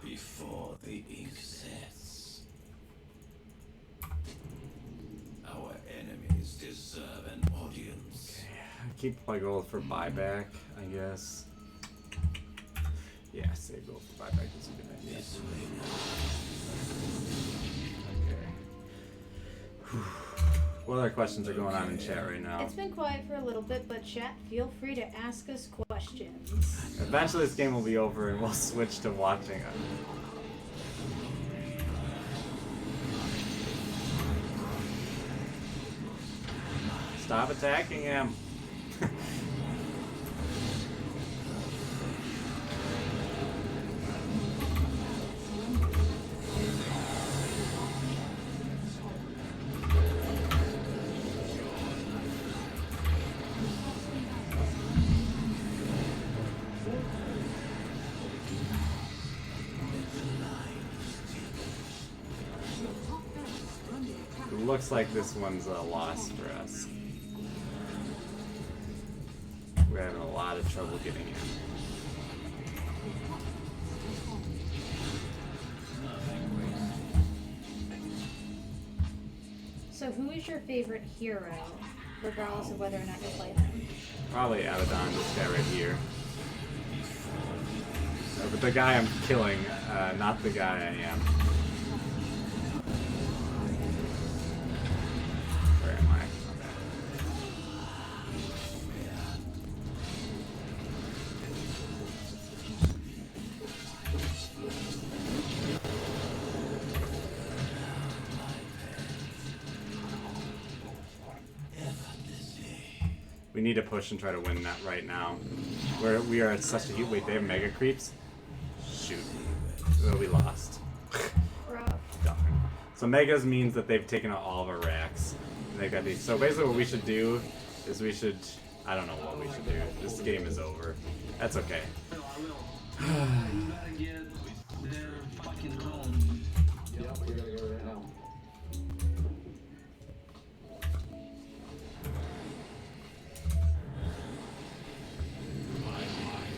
Before the ink sets. Our enemies deserve an audience. Keep my gold for buyback, I guess. Yeah, save gold for buyback is a good idea. This way now. Okay. What other questions are going on in chat right now? It's been quiet for a little bit, but chat, feel free to ask us questions. Eventually this game will be over and we'll switch to watching it. Stop attacking him. Looks like this one's a loss for us. We're having a lot of trouble getting in. So who is your favorite hero, regardless of whether or not you play them? Probably Abaddon, this guy right here. But the guy I'm killing, not the guy I am. Where am I? We need to push and try to win that right now. We are at such a heat. Wait, they have mega creeps? Shoot. Well, we lost. Rough. Darn. So megas means that they've taken out all of our racks. And they've got these. So basically what we should do is we should... I don't know what we should do. This game is over. That's okay. No, I will. You gotta get their fucking clone. Yep, we gotta go right now.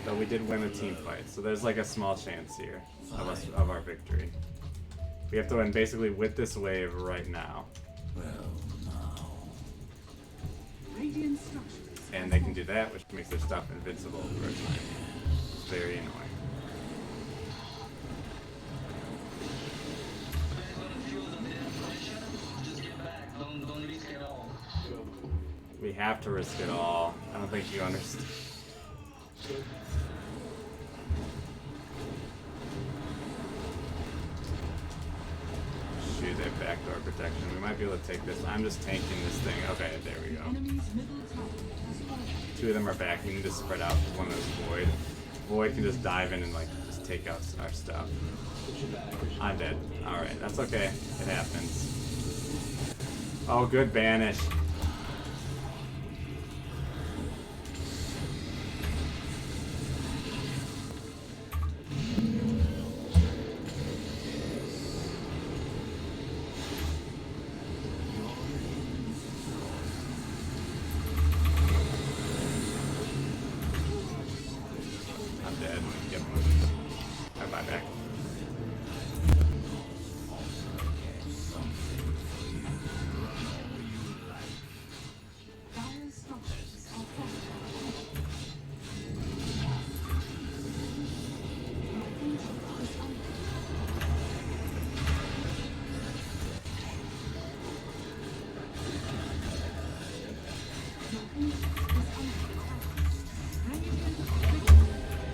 Though we did win a team fight, so there's like a small chance here of our victory. We have to win basically with this wave right now. Well, now. And they can do that, which makes their stuff invincible for a time. It's very annoying. Just get back. Don't risk it all. We have to risk it all. I don't think you understand. Shoot, they have backdoor protection. We might be able to take this. I'm just tanking this thing. Okay, there we go. Two of them are back. We need to spread out. One is Void. Void can just dive in and like just take out our stuff. I'm dead. Alright, that's okay. It happens. Oh, good banish. skip. I buy back.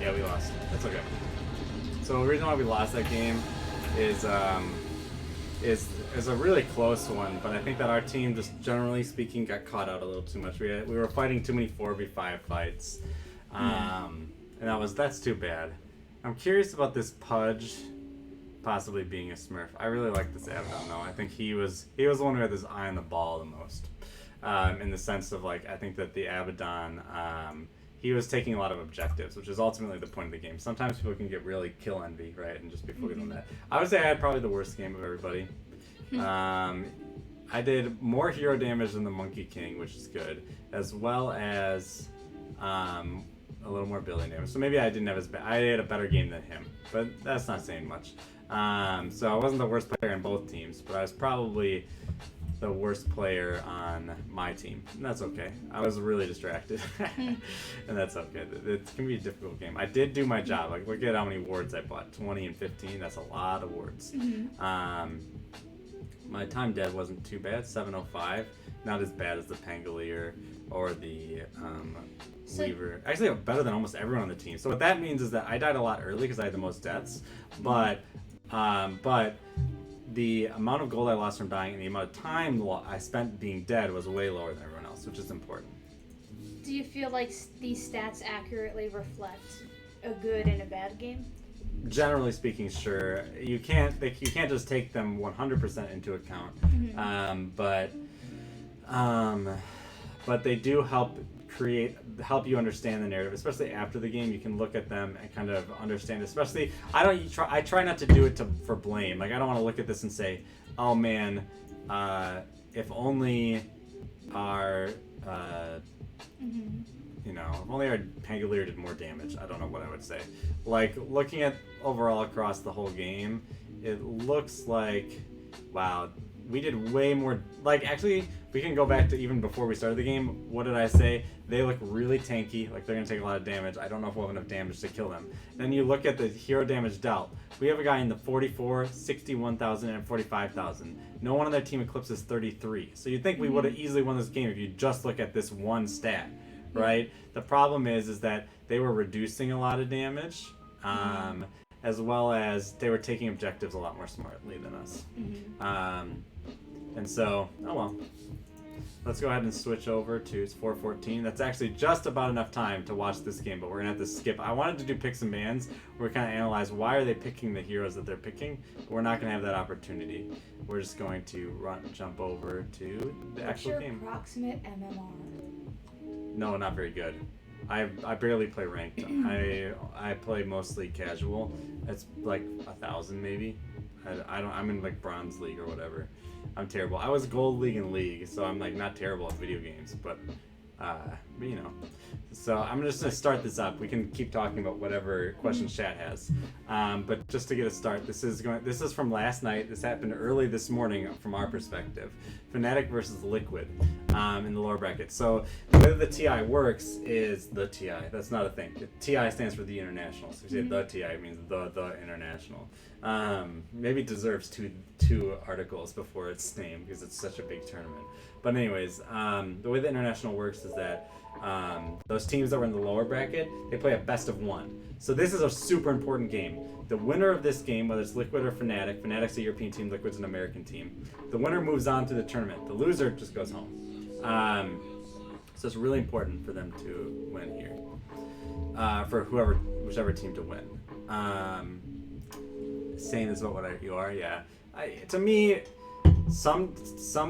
Yeah, we lost. That's okay. So the reason why we lost that game is a really close one, but I think that our team, just generally speaking, got caught out a little too much. We were fighting too many 4v5 fights, and that's too bad. I'm curious about this Pudge possibly being a Smurf. I really like this Abaddon though. I think he was the one who had his eye on the ball the most, in the sense of like I think that the Abaddon. He was taking a lot of objectives, which is ultimately the point of the game. Sometimes people can get really kill envy, right, and just be focused on that. I would say I had probably the worst game of everybody. I did more hero damage than the Monkey King, which is good, as well as a little more building damage. So maybe I didn't have as bad. I had a better game than him, but that's not saying much. So I wasn't the worst player in both teams, but I was probably the worst player on my team. And that's okay. I was really distracted. And that's okay. It can be a difficult game. I did do my job. Like, look at how many wards I bought. 20 and 15. That's a lot of wards. My time dead wasn't too bad. 705. Not as bad as the Pangolier or the Weaver. Actually, better than almost everyone on the team. So what that means is that I died a lot early because I had the most deaths. But the amount of gold I lost from dying and the amount of time I spent being dead was way lower than everyone else, which is important. Do you feel like these stats accurately reflect a good and a bad game? Generally speaking, sure. You can't just take them 100% into account, but they do help you understand the narrative, especially after the game. You can look at them and kind of understand. Especially, I try not to do it for blame. Like I don't want to look at this and say, oh man, if only our if only our Pangolier did more damage. I don't know what I would say. Like looking at overall across the whole game, it looks like, wow, we did way more. Like actually, we can go back to even before we started the game. What did I say? They look really tanky, like they're gonna take a lot of damage. I don't know if we'll have enough damage to kill them. Then you look at the hero damage dealt. We have a guy in the 44, 61,000, and 45,000. No one on their team eclipses 33. So you'd think we would have easily won this game if you just look at this one stat, right? The problem is that they were reducing a lot of damage, as well as they were taking objectives a lot more smartly than us. And so, oh well. Let's go ahead and switch over to 4:14. That's actually just about enough time to watch this game, but we're gonna have to skip. I wanted to do picks and bans where we kind of analyze why are they picking the heroes that they're picking, but we're not gonna have that opportunity. We're just going to jump over to the actual game. What's your approximate MMR? No, not very good. I barely play ranked. I play mostly casual. It's like 1,000 maybe. I'm in like bronze league or whatever. I'm terrible. I was gold league in league, so I'm like not terrible at video games, but you know. So I'm just gonna start this up. We can keep talking about whatever questions chat has, but just to get a start, this is from last night. This happened early this morning from our perspective. Fnatic versus Liquid in the lower bracket. So the way the TI works is the TI. That's not a thing. The TI stands for the International. So if you say the TI, it means the International. Maybe it deserves two articles before its name because it's such a big tournament. But anyways, the way the International works is that those teams that were in the lower bracket, they play a best of one. So this is a super important game. The winner of this game, whether it's Liquid or Fnatic, Fnatic's a European team, Liquid's an American team. The winner moves on to the tournament. The loser just goes home. So it's really important for them to win here, for whichever team to win. Same as what you are, yeah. To me, some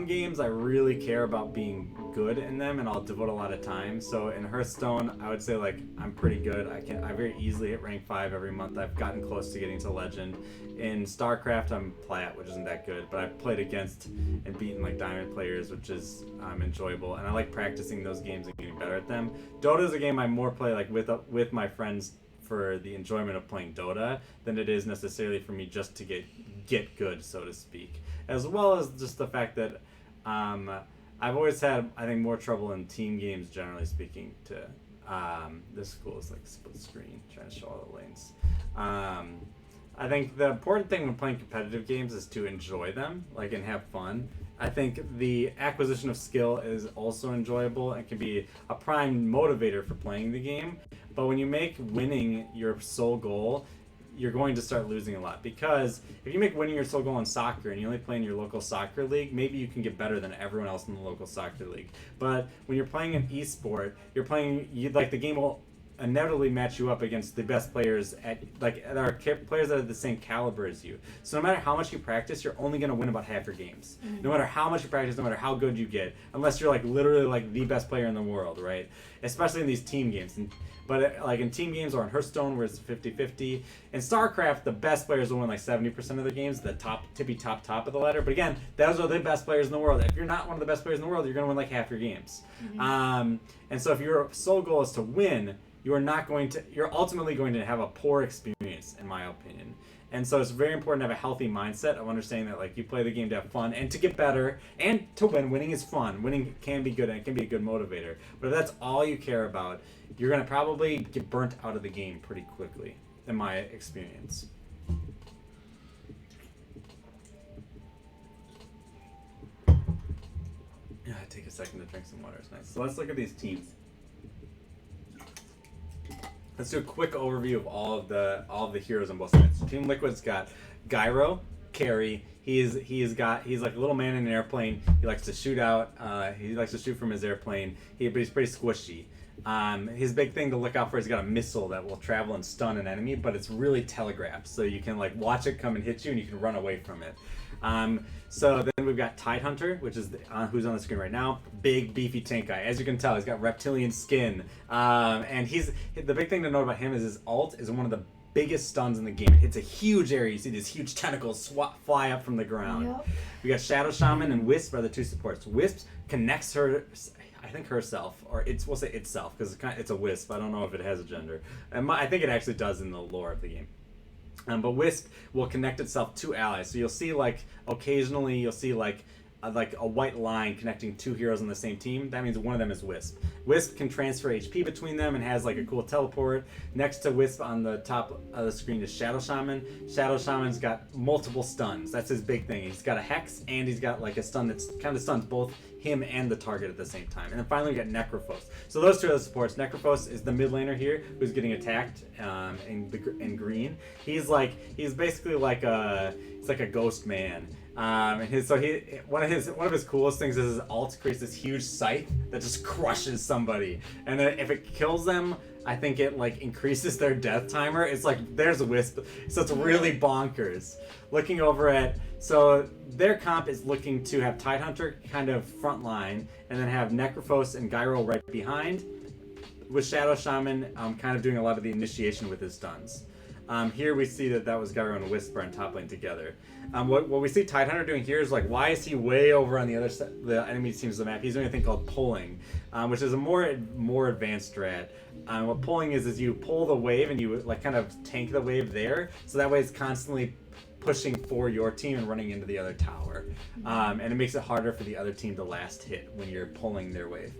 games I really care about being good in them, and I'll devote a lot of time. So in Hearthstone, I would say like I'm pretty good. I very easily hit rank 5 every month. I've gotten close to getting to legend. In StarCraft, I'm plat, which isn't that good, but I've played against and beaten like diamond players, which is enjoyable, and I like practicing those games and getting better at them. Dota is a game I more play like with my friends for the enjoyment of playing Dota than it is necessarily for me just to get good, so to speak. As well as just the fact that I've always had, I think, more trouble in team games, generally speaking, this school is like split screen, trying to show all the lanes. I think the important thing when playing competitive games is to enjoy them, like, and have fun. I think the acquisition of skill is also enjoyable and can be a prime motivator for playing the game. But when you make winning your sole goal, you're going to start losing a lot, because if you make winning your sole goal in soccer and you only play in your local soccer league, maybe you can get better than everyone else in the local soccer league. But when you're playing an esport, the game will inevitably match you up against the best players players that are the same caliber as you. So no matter how much you practice, you're only going to win about half your games. No matter how much you practice, no matter how good you get, unless you're like literally like the best player in the world, right? Especially in these team games. But like in team games or in Hearthstone where it's 50-50. In StarCraft, the best players will win like 70% of the games, the tippy top of the ladder. But again, those are the best players in the world. If you're not one of the best players in the world, you're going to win like half your games. And so if your sole goal is to win, you're ultimately going to have a poor experience, in my opinion. And so it's very important to have a healthy mindset of understanding that like you play the game to have fun and to get better and to win. Winning is fun. Winning can be good and it can be a good motivator. But if that's all you care about, you're going to probably get burnt out of the game pretty quickly, in my experience. Yeah, take a second to drink some water. It's nice. So let's look at these teams. Let's do a quick overview of all of the heroes on both sides. Team Liquid's got Gyro, carry. He's like a little man in an airplane. He likes to shoot out. He likes to shoot from his airplane. But he's pretty squishy. His big thing to look out for is he's got a missile that will travel and stun an enemy, but it's really telegraphed, so you can like watch it come and hit you, and you can run away from it. So then we've got Tidehunter, which is who's on the screen right now. Big, beefy tank guy. As you can tell, he's got reptilian skin. And the big thing to note about him is his ult is one of the biggest stuns in the game. It hits a huge area. You see these huge tentacles fly up from the ground. Yep. We got Shadow Shaman and Wisp are the two supports. Wisp connects her, I think herself, or we'll say itself, because it's a Wisp. I don't know if it has a gender. I think it actually does in the lore of the game. But Wisp will connect itself to allies. So you'll see occasionally you'll see like a white line connecting two heroes on the same team. That means one of them is Wisp. Wisp can transfer HP between them and has like a cool teleport. Next to Wisp on the top of the screen is Shadow Shaman. Shadow Shaman's got multiple stuns. That's his big thing. He's got a Hex and he's got like a stun that's kind of stuns both him and the target at the same time. And then finally we got Necrophos. So those two are the supports. Necrophos is the mid laner here who's getting attacked in green. He's basically like a ghost man. One of his coolest things is his ult creates this huge scythe that just crushes somebody, and if it kills them, I think it like increases their death timer. It's like there's a Wisp, so it's really bonkers. Looking over at their comp is looking to have Tidehunter kind of front line, and then have Necrophos and Gyro right behind, with Shadow Shaman kind of doing a lot of the initiation with his stuns. Here we see that was Gyro and Whisper on top lane together. What we see Tidehunter doing here is like, why is he way over on the other side, the enemy teams of the map? He's doing a thing called pulling, which is a more advanced strat. What pulling is you pull the wave and you like kind of tank the wave there, so that way it's constantly pushing for your team and running into the other tower. And it makes it harder for the other team to last hit when you're pulling their wave.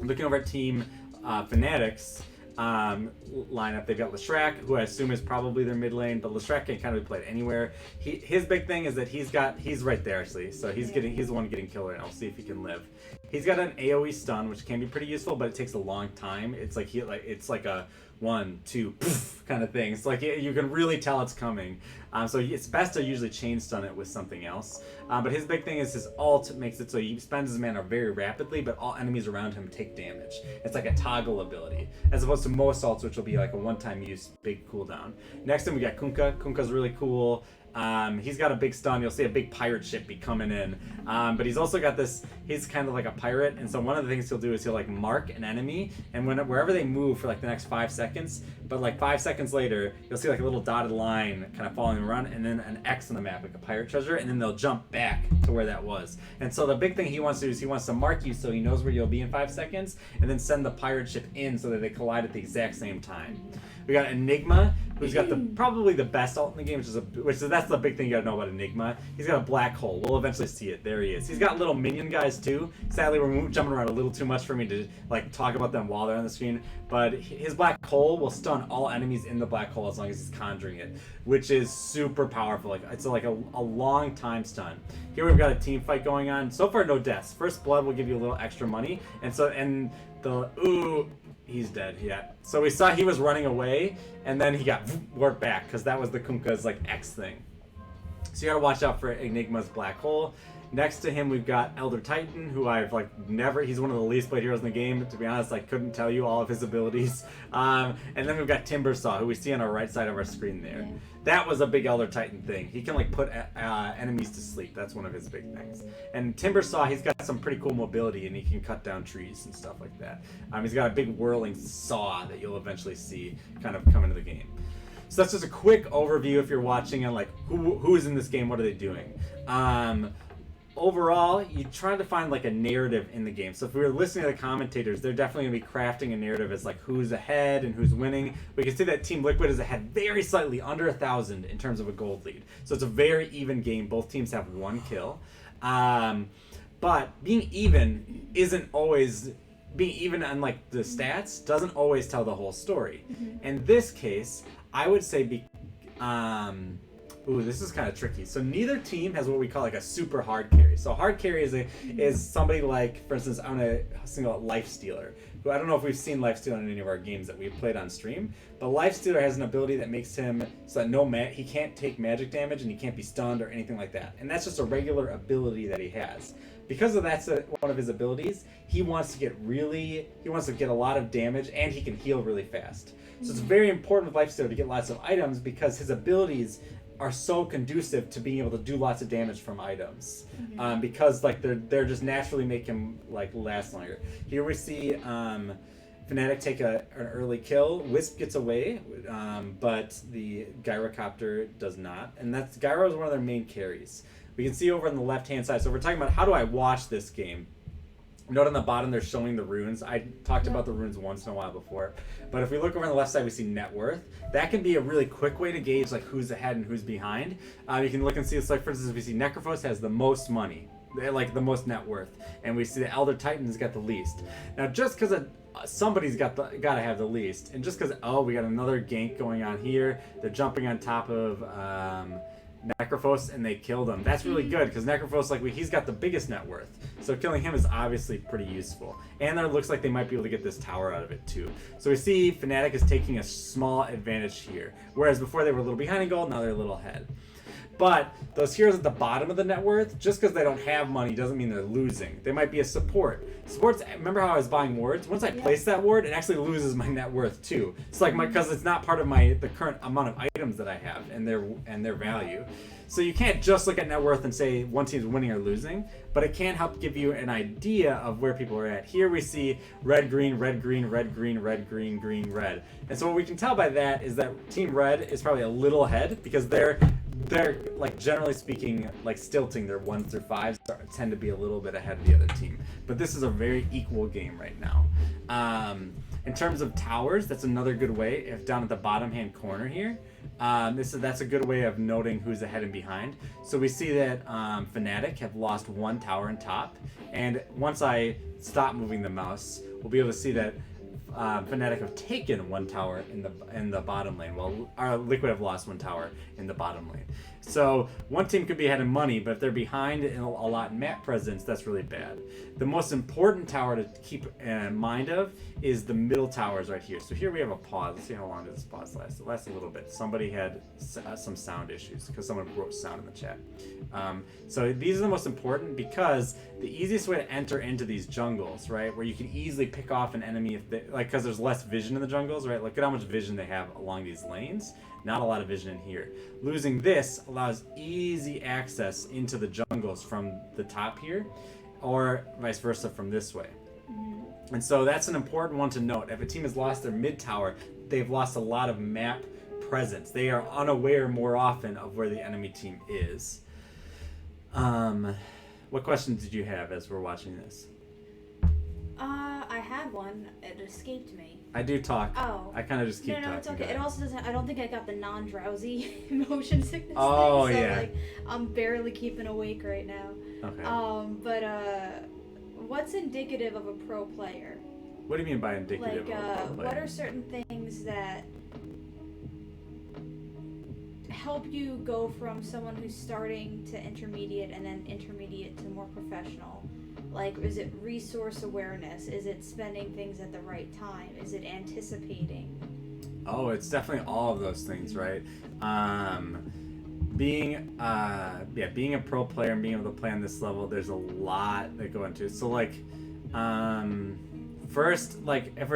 Looking over at Team Fnatic's lineup, they've got Leshrac, who I assume is probably their mid lane, but Leshrac can kind of be played anywhere. His big thing is that he's right there actually, so he's the one getting killed right now. We'll see if he can live. He's got an AoE stun, which can be pretty useful, but it takes a long time. It's like it's like a 1, 2 poof kind of thing. It's like you can really tell it's coming. So it's best to usually chain stun it with something else. But his big thing is his ult makes it so he spends his mana very rapidly, but all enemies around him take damage. It's like a toggle ability, as opposed to most ults, which will be like a one-time use, big cooldown. Next time we got Kunkka. Kunkka's really cool. He's got a big stun. You'll see a big pirate ship be coming in. But he's also got this, he's kind of like a pirate. And so one of the things he'll do is he'll like mark an enemy. And wherever they move for like the next 5 seconds, but like 5 seconds later, you'll see like a little dotted line kind of following them around, and then an X on the map, like a pirate treasure. And then they'll jump back to where that was. And so the big thing he wants to do is he wants to mark you so he knows where you'll be in 5 seconds, and then send the pirate ship in so that they collide at the exact same time. We got Enigma, who's got probably the best ult in the game, that's the big thing you gotta know about Enigma. He's got a black hole. We'll eventually see it. There he is. He's got little minion guys too. Sadly, we're jumping around a little too much for me to like talk about them while they're on the screen. But his black hole will stun all enemies in the black hole as long as he's conjuring it, which is super powerful. Like it's like a long time stun. Here we've got a team fight going on. So far, no deaths. First blood will give you a little extra money, he's dead, yeah. So we saw he was running away, and then he got warped back, because that was the Kunkka's, like, X thing. So you gotta watch out for Enigma's black hole. Next to him, we've got Elder Titan, who I've, like, he's one of the least played heroes in the game. To be honest, I couldn't tell you all of his abilities. And then we've got Timbersaw, who we see on our right side of our screen there. Yeah. That was a big Elder Titan thing. He can, like, put enemies to sleep. That's one of his big things. And Timbersaw, he's got some pretty cool mobility, and he can cut down trees and stuff like that. He's got a big whirling saw that you'll eventually see kind of come into the game. So that's just a quick overview if you're watching on, like, who is in this game, what are they doing. Overall, you try to find like a narrative in the game. So if we were listening to the commentators, they're definitely going to be crafting a narrative as like who's ahead and who's winning. We can see that Team Liquid is ahead very slightly, under 1,000 in terms of a gold lead. So it's a very even game. Both teams have 1 kill. But being even isn't always... Being even on like the stats doesn't always tell the whole story. In this case, I would say... Ooh, this is kind of tricky. So neither team has what we call like a super hard carry. So hard carry is somebody like, for instance, I'm gonna single out Lifestealer, who I don't know if we've seen Lifestealer in any of our games that we've played on stream, but Lifestealer has an ability that makes him so that he can't take magic damage and he can't be stunned or anything like that. And that's just a regular ability that he has. Because of that's one of his abilities, he wants to get a lot of damage and he can heal really fast. So it's very important with Lifestealer to get lots of items because his abilities are so conducive to being able to do lots of damage from items, because like they're just naturally make him like last longer. Here we see Fnatic take an early kill. Wisp gets away, but the Gyrocopter does not, and Gyro is one of their main carries. We can see over on the left hand side. So we're talking about how do I watch this game. Note on the bottom they're showing the runes. I talked about the runes once in a while before. But if we look over on the left side, we see net worth. That can be a really quick way to gauge like who's ahead and who's behind. You can look and see, it's like, for instance, we see Necrophos has the most money, like the most net worth. And we see the Elder Titan's got the least. Now just because somebody's got to have the least, and just because, we got another gank going on here. They're jumping on top of... Necrophos and they killed him. That's really good because Necrophos, he's got the biggest net worth, so killing him is obviously pretty useful. And it looks like they might be able to get this tower out of it too. So we see Fnatic is taking a small advantage here, whereas before they were a little behind in gold, now they're a little ahead. But those heroes at the bottom of the net worth, just because they don't have money doesn't mean they're losing. They might be a support. Supports, remember how I was buying wards? Once I place that ward, it actually loses my net worth too. It's like because it's not part of the current amount of items that I have and their value. So you can't just look at net worth and say one team's winning or losing, but it can help give you an idea of where people are at. Here we see red, green, red, green, red, green, red, green, green, red. And so what we can tell by that is that Team Red is probably a little ahead because they're like generally speaking like stilting. Their 1s through 5s tend to be a little bit ahead of the other team, but this is a very equal game right now. In terms of towers, that's another good way. If down at the bottom hand corner here, that's a good way of noting who's ahead and behind. So we see that Fnatic have lost 1 tower in top, and once I stop moving the mouse, we'll be able to see that Fnatic have taken 1 tower in the bottom lane, while our Liquid have lost 1 tower in the bottom lane. So one team could be ahead in money, but if they're behind in a lot in map presence, that's really bad. The most important tower to keep in mind of is the middle towers right here. So here we have a pause. Let's see how long does this pause last. It lasts a little bit. Somebody had some sound issues because someone wrote sound in the chat. So these are the most important because the easiest way to enter into these jungles, right, where you can easily pick off an enemy because there's less vision in the jungles, right? Look at how much vision they have along these lanes. Not a lot of vision in here. Losing this allows easy access into the jungles from the top here, or vice versa from this way. And so that's an important one to note. If a team has lost their mid tower, they've lost a lot of map presence. They are unaware more often of where the enemy team is. What questions did you have as we're watching this? I have had one. It escaped me. I do talk. Oh. I kind of just keep talking. No, it's okay. Go It ahead. also doesn't. I don't think I got the non-drowsy motion sickness Oh, thing. So, yeah. like, I'm barely keeping awake right now. Okay. But what's indicative of a pro player? What do you mean by indicative Like, of a pro player? what are certain things that help you go from someone who's starting to intermediate and then intermediate to more professional? Like, is it resource awareness? Is it spending things at the right time? Is it anticipating? Oh, it's definitely all of those things, right? Being a pro player and being able to play on this level, there's a lot that go into it. So like, first, like if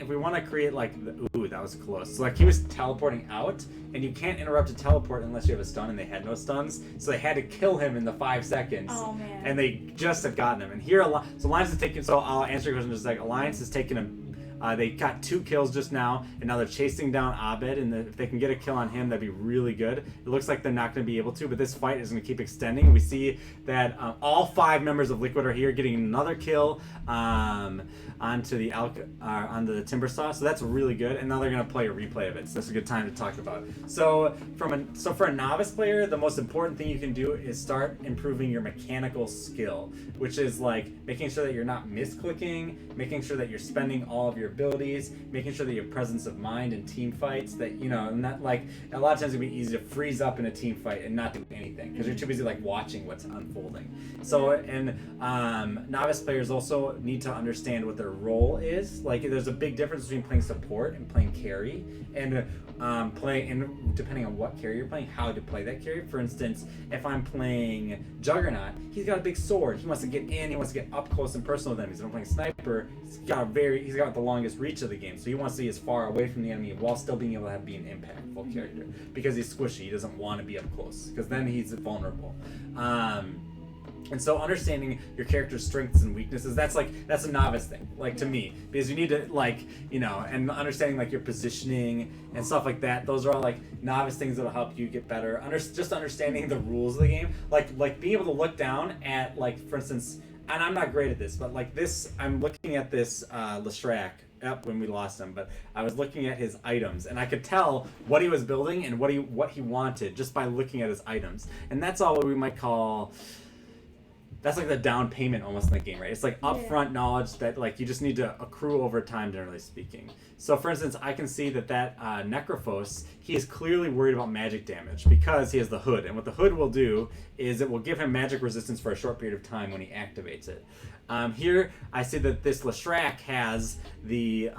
we want to create like that was close. So like he was teleporting out, and you can't interrupt a teleport unless you have a stun, and they had no stuns, so they had to kill him in the 5 seconds. Oh man. And they just had gotten him. And here, Alliance is taking. So I'll answer your question just like Alliance is taking him. They got 2 kills just now, and now they're chasing down Abed, and if they can get a kill on him, that'd be really good. It looks like they're not going to be able to, but this fight is going to keep extending. We see that all 5 members of Liquid are here, getting another kill onto the Timber Saw, so that's really good. And now they're going to play a replay of it, so that's a good time to talk about. So for a novice player, the most important thing you can do is start improving your mechanical skill, which is like making sure that you're not misclicking, making sure that you're spending all of your abilities, making sure that you have presence of mind in team fights, that not like a lot of times it can be easy to freeze up in a team fight and not do anything because you're too busy like watching what's unfolding. So novice players also need to understand what their role is. Like there's a big difference between playing support and playing carry, and depending on what carry you're playing, how to play that carry. For instance, if I'm playing Juggernaut, he's got a big sword. He wants to get in. He wants to get up close and personal with enemies. If I'm playing Sniper, he's got the longest reach of the game, so he wants to be as far away from the enemy while still being able to be an impactful character because he's squishy. He doesn't want to be up close because then he's vulnerable. And so understanding your character's strengths and weaknesses, that's a novice thing, like to me, because you need to and understanding like your positioning and stuff like that. Those are all like novice things that'll help you get better. Just understanding the rules of the game, like being able to look down at, like, for instance, and I'm not great at this, but like this, I'm looking at this Lestrak up when we lost him, but I was looking at his items and I could tell what he was building and what he wanted just by looking at his items. And that's all what we might call, that's like the down payment almost in the game, right? It's like upfront knowledge that like you just need to accrue over time, generally speaking. So for instance, I can see that Necrophos, he is clearly worried about magic damage because he has the hood. And what the hood will do is it will give him magic resistance for a short period of time when he activates it. Here I see that this Lestrak has the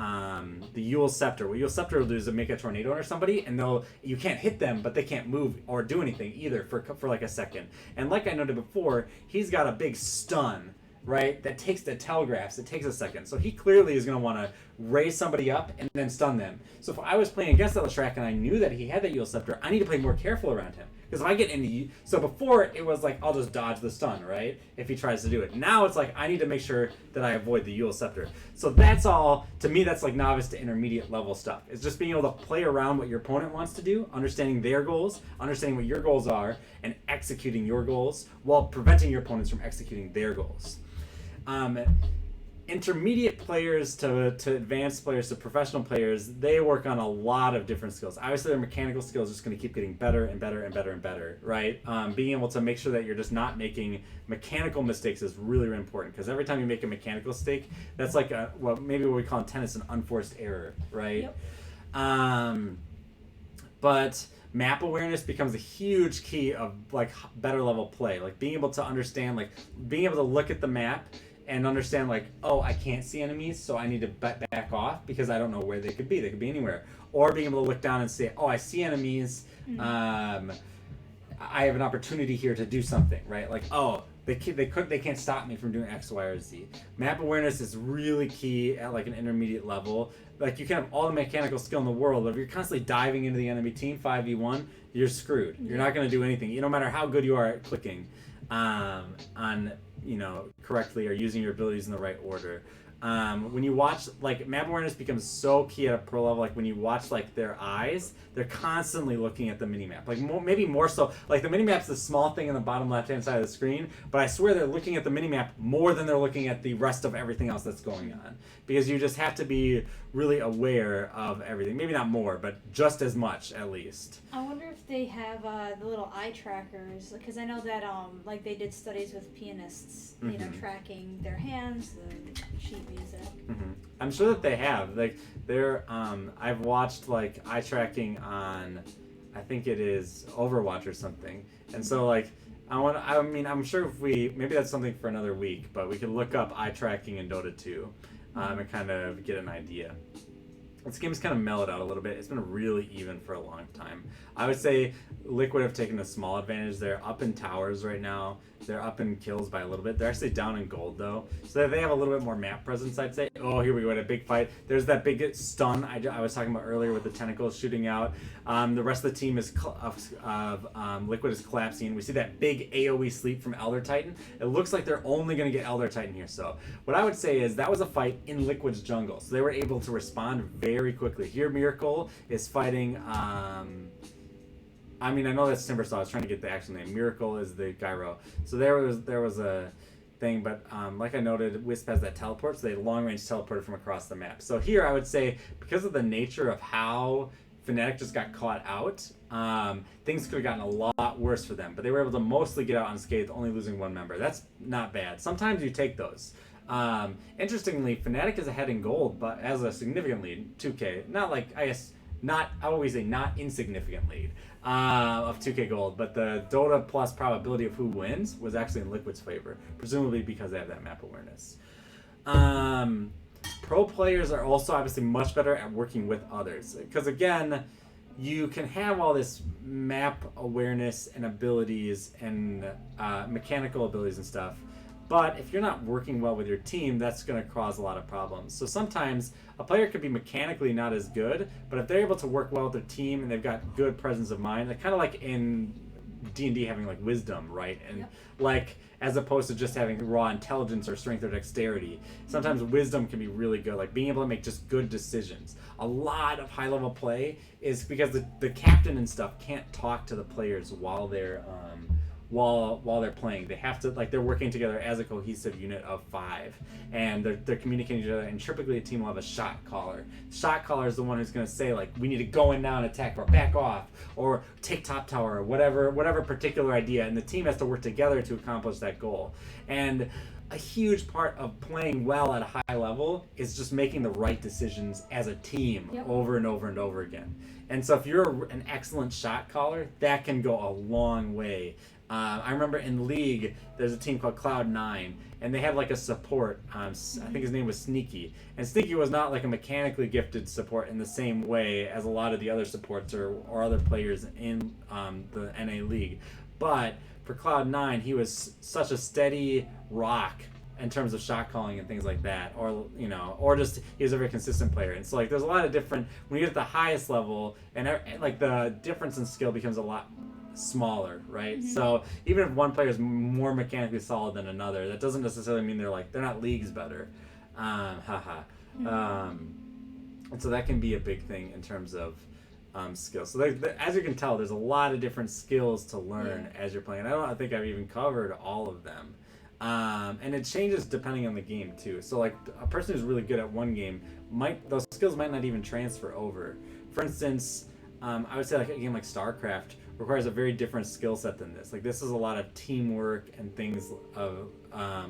Yule Scepter. What Yule Scepter will do is it make a tornado under somebody, and you can't hit them, but they can't move or do anything either for like a second. And like I noted before, he's got a big stun, right? That takes the telegraphs. It takes a second. So he clearly is going to want to raise somebody up and then stun them. So if I was playing against that Lestrak and I knew that he had that Yule Scepter, I need to play more careful around him. Because if I get into... So before, it was like, I'll just dodge the stun, right? If he tries to do it. Now it's like, I need to make sure that I avoid the Yule Scepter. So that's all... To me, that's like novice to intermediate level stuff. It's just being able to play around what your opponent wants to do, understanding their goals, understanding what your goals are, and executing your goals while preventing your opponents from executing their goals. Intermediate players to advanced players to professional players, they work on a lot of different skills. Obviously, their mechanical skills are just going to keep getting better and better and better and better, right? Being able to make sure that you're just not making mechanical mistakes is really, really important, because every time you make a mechanical mistake, that's like maybe what we call in tennis an unforced error, right? Yep. But map awareness becomes a huge key of like better level play, like being able to understand, like being able to look at the map and understand, like, oh, I can't see enemies, so I need to back off because I don't know where they could be. They could be anywhere. Or being able to look down and say, oh, I see enemies. I have an opportunity here to do something, right? Like, oh, they can't stop me from doing X, Y, or Z. Map awareness is really key at like an intermediate level. Like, you can have all the mechanical skill in the world, but if you're constantly diving into the enemy team 5v1, you're screwed. You're not going to do anything. No matter how good you are at clicking on correctly or using your abilities in the right order. when you watch, like, map awareness becomes so key at a pro level. Like when you watch like their eyes, they're constantly looking at the minimap. Like maybe more so. Like the minimap's the small thing in the bottom left-hand side of the screen, but I swear they're looking at the minimap more than they're looking at the rest of everything else that's going on. Because you just have to be really aware of everything. Maybe not more, but just as much at least. I wonder if they have the little eye trackers, because I know that like they did studies with pianists, you know, tracking their hands, the sheet music. I'm sure that they have. Like they're I've watched like eye tracking on, I think it is Overwatch or something. And so like I'm sure if maybe that's something for another week, but we could look up eye tracking in Dota 2 and kind of get an idea. This game's kind of mellowed out a little bit. It's been really even for a long time. I would say Liquid have taken a small advantage. They're up in towers right now. They're up in kills by a little bit. They're actually down in gold, though. So they have a little bit more map presence, I'd say. Oh, here we go. A big fight. There's that big stun I was talking about earlier with the tentacles shooting out. The rest of the team Liquid is collapsing. We see that big AoE sleep from Elder Titan. It looks like they're only going to get Elder Titan here. So what I would say is that was a fight in Liquid's jungle. So they were able to respond very quickly. Here, Miracle is fighting... I know that's Timbersaw. I was trying to get the actual name. Miracle is the gyro. So there was a thing, but like I noted, Wisp has that teleport, so they long-range teleported from across the map. So here I would say, because of the nature of how Fnatic just got caught out, things could have gotten a lot worse for them. But they were able to mostly get out unscathed, only losing one member. That's not bad. Sometimes you take those. Interestingly, Fnatic is ahead in gold, but has a significant lead, 2K. Not like, I guess, not, I always say not insignificant lead of 2K gold, but the Dota plus probability of who wins was actually in Liquid's favor, presumably because they have that map awareness. Pro players are also obviously much better at working with others, because again, you can have all this map awareness and abilities and mechanical abilities and stuff, but if you're not working well with your team, that's going to cause a lot of problems. So sometimes a player could be mechanically not as good, but if they're able to work well with their team and they've got good presence of mind, like kind of like in D&D having like wisdom, right? And like as opposed to just having raw intelligence or strength or dexterity. Sometimes wisdom can be really good, like being able to make just good decisions. A lot of high-level play is because the captain and stuff can't talk to the players while they're while they're playing. They have to, like, they're working together as a cohesive unit of 5, and they're communicating to each other, and typically a team will have a shot caller. Shot caller is the one who's going to say, like, we need to go in now and attack, or back off, or take top tower, or whatever particular idea, and the team has to work together to accomplish that goal. And a huge part of playing well at a high level is just making the right decisions as a team over and over and over again. And so if you're an excellent shot caller, that can go a long way. I remember in League, there's a team called Cloud9, and they had like a support. I think his name was Sneaky. And Sneaky was not like a mechanically gifted support in the same way as a lot of the other supports or other players in the NA League. But for Cloud9, he was such a steady rock in terms of shot calling and things like that, or just he was a very consistent player. And so like there's a lot of different, when you get at the highest level, and like the difference in skill becomes a lot smaller, right? So even if one player is more mechanically solid than another, that doesn't necessarily mean they're not leagues better. And so that can be a big thing in terms of skills. So as you can tell, there's a lot of different skills to learn as you're playing. I don't think I've even covered all of them. And it changes depending on the game too. So like a person who's really good at one game, those skills might not even transfer over. For instance, I would say like a game like StarCraft requires a very different skill set than this. Like this is a lot of teamwork and things of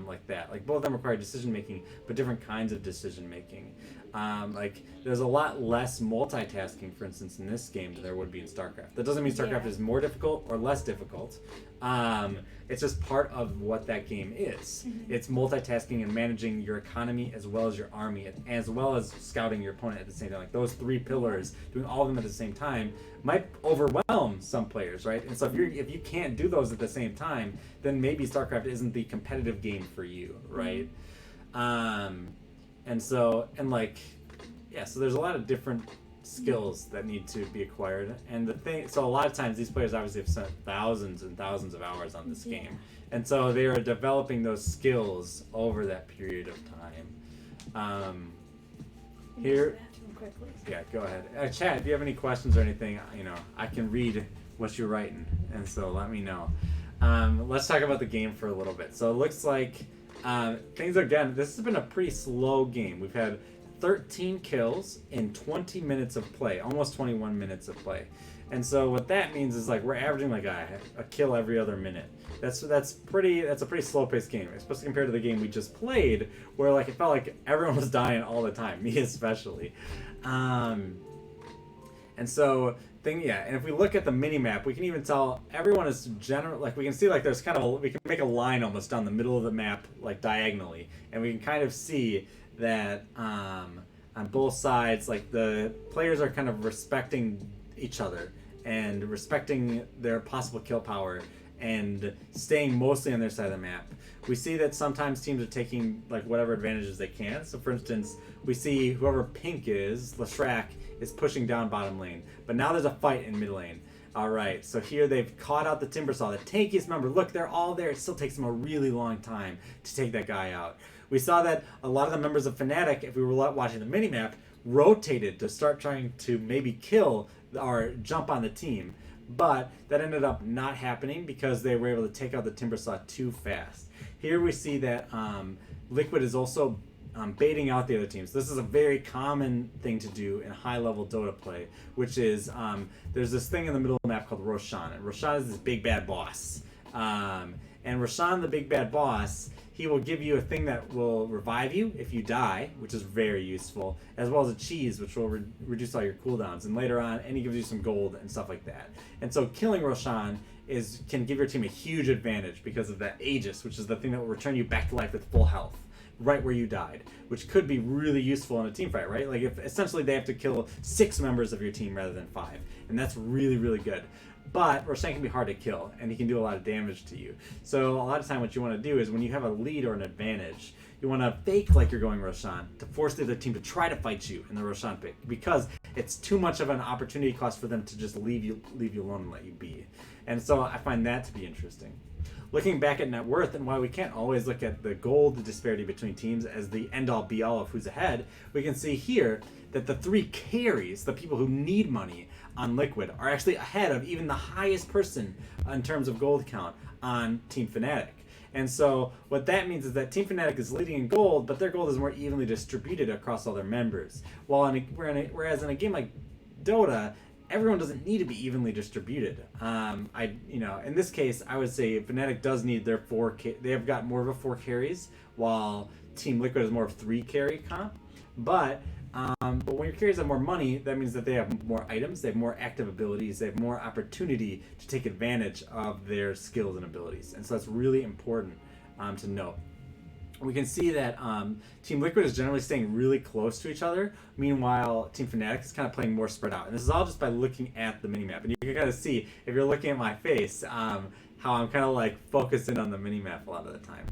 like that. Like both of them require decision making, but different kinds of decision making. Like there's a lot less multitasking, for instance, in this game than there would be in StarCraft. That doesn't mean StarCraft is more difficult or less difficult. It's just part of what that game is. It's multitasking and managing your economy as well as your army, as well as scouting your opponent at the same time. Like those 3 pillars, doing all of them at the same time might overwhelm some players, right? And so if you can't do those at the same time, then maybe StarCraft isn't the competitive game for you, right? So there's a lot of different skills that need to be acquired, and so a lot of times these players obviously have spent thousands and thousands of hours on this game, and so they are developing those skills over that period of Here, Bathroom quickly. yeah, go ahead. Chat, if you have any questions or anything, I can read what you're writing, and so let me know. Let's talk about the game for a little bit. So it looks like things again. This has been a pretty slow game. We've had 13 kills in 20 minutes of play, almost 21 minutes of play. And so what that means is like we're averaging like a kill every other minute. That's a pretty slow-paced game, especially compared to the game we just played, where like it felt like everyone was dying all the time, me especially. And so and if we look at the mini map, we can even tell everyone is general. Like we can see like there's kind of we can make a line almost down the middle of the map, like diagonally, and we can kind of see that on both sides, like the players are kind of respecting each other and respecting their possible kill power and staying mostly on their side of the map. We see that sometimes teams are taking like whatever advantages they can. So for instance, we see whoever pink is, Lashrak, is pushing down bottom lane. But now there's a fight in mid lane. Alright, so here they've caught out the Timbersaw, the tankiest member. Look, they're all there. It still takes them a really long time to take that guy out. We saw that a lot of the members of Fnatic, if we were watching the minimap, rotated to start trying to maybe kill or jump on the team. But that ended up not happening because they were able to take out the Timbersaw too fast. Here we see that Liquid is also baiting out the other teams. This is a very common thing to do in high-level Dota play, which is there's this thing in the middle of the map called Roshan. And Roshan is this big bad boss. And Roshan, the big bad boss, he will give you a thing that will revive you if you die, which is very useful, as well as a cheese, which will reduce all your cooldowns. And later on, and he gives you some gold and stuff like that. And so killing Roshan can give your team a huge advantage because of that Aegis, which is the thing that will return you back to life with full health, right where you died, which could be really useful in a team fight, right? Like if essentially they have to kill 6 members of your team rather than 5, and that's really, really good. But Roshan can be hard to kill, and he can do a lot of damage to you. So a lot of time what you want to do is when you have a lead or an advantage, you want to fake like you're going Roshan to force the other team to try to fight you in the Roshan pick, because it's too much of an opportunity cost for them to just leave you alone and let you be. And so I find that to be interesting. Looking back at net worth and why we can't always look at the gold disparity between teams as the end-all be-all of who's ahead, we can see here that the 3 carries, the people who need money on Liquid, are actually ahead of even the highest person in terms of gold count on Team Fnatic. And so what that means is that Team Fnatic is leading in gold, but their gold is more evenly distributed across all their members. Whereas in a game like Dota, everyone doesn't need to be evenly distributed. In this case, I would say Fnatic does need their 4. They have got more of a 4 carries, while Team Liquid is more of 3 carry comp. But when your carries have more money, that means that they have more items, they have more active abilities, they have more opportunity to take advantage of their skills and abilities. And so that's really important to note. We can see that Team Liquid is generally staying really close to each other. Meanwhile, Team Fnatic is kind of playing more spread out. And this is all just by looking at the minimap. And you can kind of see, if you're looking at my face, how I'm kind of like focusing on the minimap a lot of the time.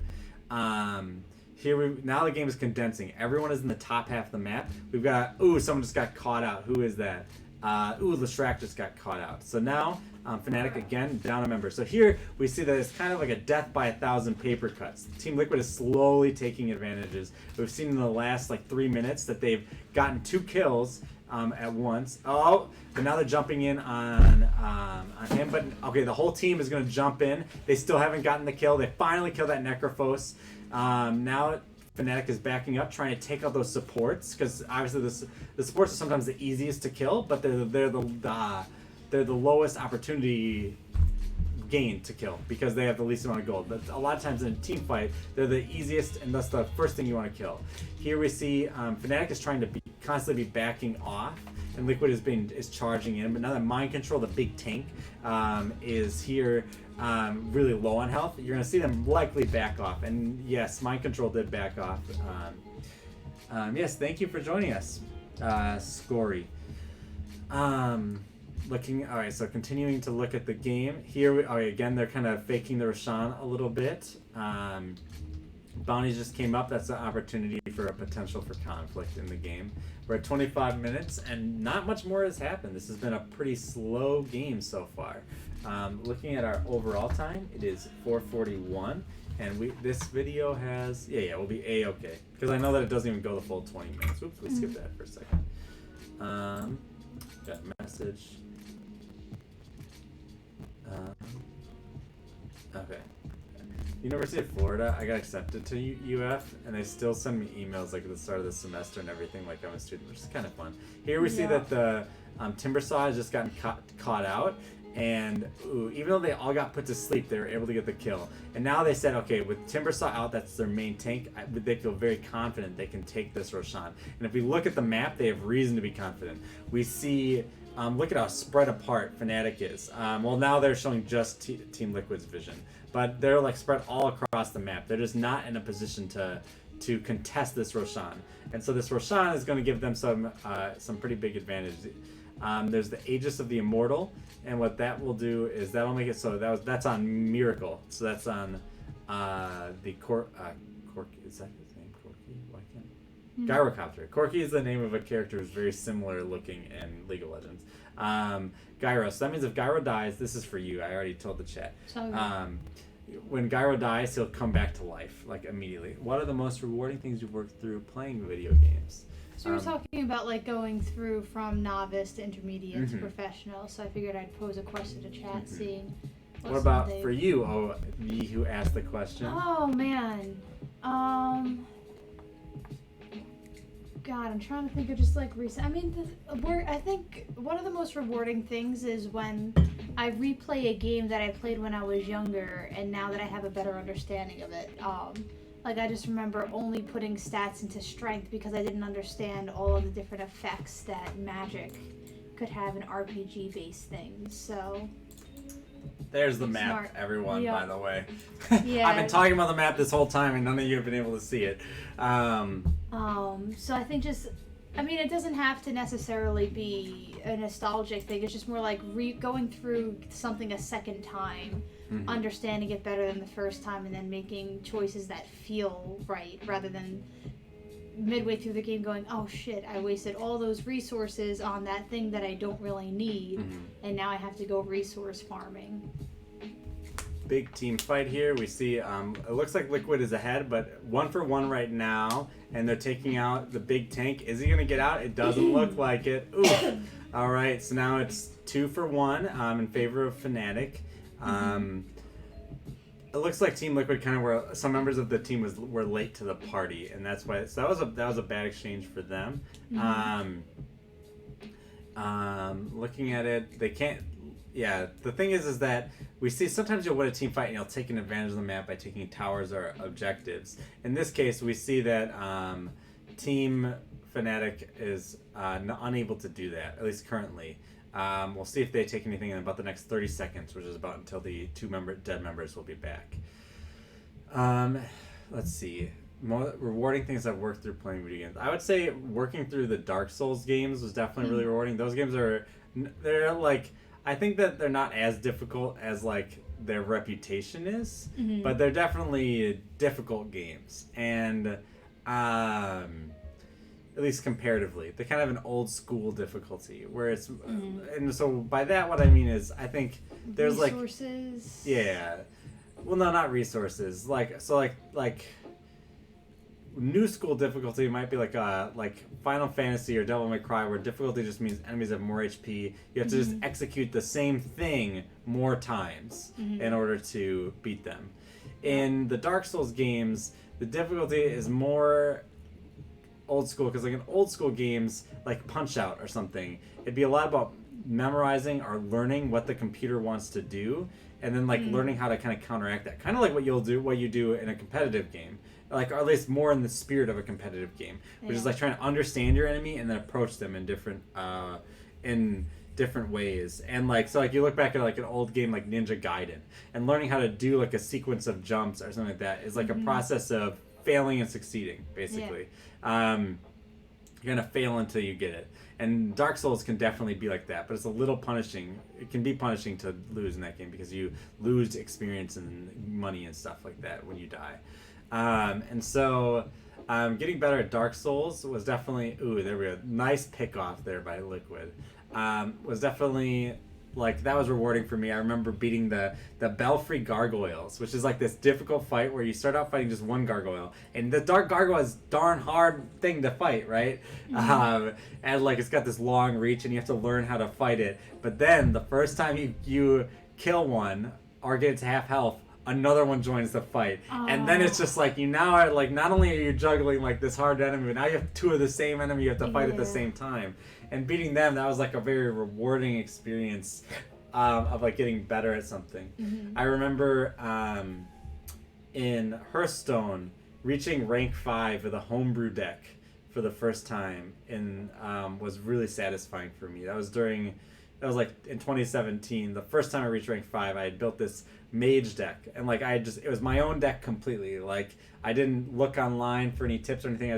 Now the game is condensing. Everyone is in the top half of the map. We've got, someone just got caught out. Who is that? Lashrak just got caught out. So now Fnatic again down a member. So here we see that it's kind of like a death by 1,000 paper cuts. Team Liquid is slowly taking advantages. We've seen in the last 3 minutes that they've gotten 2 kills at once. But now they're jumping in on him. But okay, the whole team is going to jump in. They still haven't gotten the kill. They finally killed that Necrophos. Now Fnatic is backing up, trying to take out those supports, because obviously the supports are sometimes the easiest to kill, but they're the lowest opportunity gain to kill because they have the least amount of gold. But a lot of times in a team fight, they're the easiest, and that's the first thing you want to kill. Here we see Fnatic is trying to constantly be backing off, and Liquid is charging in. But now that Mind Control, the big tank, is here. Really low on health, you're going to see them likely back off. And yes, Mind Control did back off. Yes, thank you for joining us, Scory. Alright, so continuing to look at the game. Here, again, they're kind of faking the Roshan a little bit. Bounties just came up. That's an opportunity for a potential for conflict in the game. We're at 25 minutes, and not much more has happened. This has been a pretty slow game so far. Looking at our overall time, it is 4:41, And this video has we'll be a-okay because I know that it doesn't even go the full 20 minutes. Oops, we skipped that for a second. Got a message. Okay. University of Florida, I got accepted to UF, and they still send me emails like at the start of the semester and everything, like I'm a student, which is kind of fun. Here we see that the timber saw has just gotten caught out, and even though they all got put to sleep, they were able to get the kill. And now they said, okay, with timber saw out, that's their main tank. They feel very confident they can take this Roshan. And if we look at the map, they have reason to be confident. We see. Look at how spread apart Fnatic is. Well, now they're showing just Team Liquid's vision, but they're like spread all across the map. They're just not in a position to contest this Roshan, and so this Roshan is going to give them some pretty big advantage. There's the Aegis of the Immortal, and what that will do is that'll make it so that's on Miracle. So that's on the Corki. Is that his name? Corki? Why can't? Gyrocopter. Corki is the name of a character who's very similar looking in League of Legends. Gyro. So that means if Gyro dies, this is for you. I already told the chat. When Gyro dies, he'll come back to life, like immediately. What are the most rewarding things you've worked through playing video games? So we're talking about like going through from novice to intermediate to professional. So I figured I'd pose a question to chat, seeing. What about for you, the who asked the question? Oh man. God, I'm trying to think of just like recent. I mean, I think one of the most rewarding things is when I replay a game that I played when I was younger, and now that I have a better understanding of it. Like I just remember only putting stats into strength because I didn't understand all of the different effects that magic could have in RPG-based things. So. There's the map, everyone, by the way. Yeah. I've been talking about the map this whole time, and none of you have been able to see it. So I think it doesn't have to necessarily be a nostalgic thing. It's just more like going through something a second time, understanding it better than the first time, and then making choices that feel right, rather than midway through the game going, oh shit, I wasted all those resources on that thing that I don't really need, and now I have to go resource farming. Big team fight here. We see it looks like Liquid is ahead, but 1-for-1 right now, and they're taking out the big tank. Is he gonna get out? It doesn't look like it. Ooh. All right, so now it's 2-for-1 in favor of Fnatic. It looks like Team Liquid kind of were, some members of the team were late to the party, and that's why. So that was a bad exchange for them. Looking at it, they can't. Yeah, the thing is that we see sometimes you'll win a team fight and you'll take an advantage of the map by taking towers or objectives. In this case, we see that Team Fnatic is unable to do that, at least currently. We'll see if they take anything in about the next 30 seconds, which is about until the dead members will be back. Let's see. More rewarding things I've worked through playing video games. I would say working through the Dark Souls games was definitely really rewarding. Those games they're like, I think that they're not as difficult as like their reputation is, but they're definitely difficult games. And at least comparatively, they kind of have an old school difficulty where it's, and so by that what I mean is I think there's resources. Well, no, not resources. Like new school difficulty might be like Final Fantasy or Devil May Cry, where difficulty just means enemies have more HP. You have to just execute the same thing more times in order to beat them. In the Dark Souls games, the difficulty is more old school, because like in old school games like Punch-Out or something, it'd be a lot about memorizing or learning what the computer wants to do, and then like learning how to kind of counteract that, kind of like what you do in a competitive game, like, or at least more in the spirit of a competitive game, which is like trying to understand your enemy and then approach them in different ways. And like, so like you look back at like an old game like Ninja Gaiden, and learning how to do like a sequence of jumps or something like that is like a process of failing and succeeding, basically. You're gonna fail until you get it. And Dark Souls can definitely be like that, but it's a little punishing. It can be punishing to lose in that game because you lose experience and money and stuff like that when you die. And so getting better at Dark Souls was definitely, there we go, nice pick off there by Liquid. Was definitely like that was rewarding for me. I remember beating the Belfry Gargoyles, which is like this difficult fight where you start out fighting just one gargoyle, and the dark gargoyle is darn hard thing to fight, right? And like it's got this long reach, and you have to learn how to fight it. But then the first time you kill one or get it to half health, another one joins the fight. And then it's just like you now are like, not only are you juggling like this hard enemy, but now you have two of the same enemy you have to fight at the same time. And beating them, that was like a very rewarding experience of like getting better at something. I remember in Hearthstone reaching rank 5 with a homebrew deck for the first time and was really satisfying for me. That was like in 2017, the first time I reached rank 5. I had built this mage deck, and like it was my own deck completely. Like I didn't look online for any tips or anything.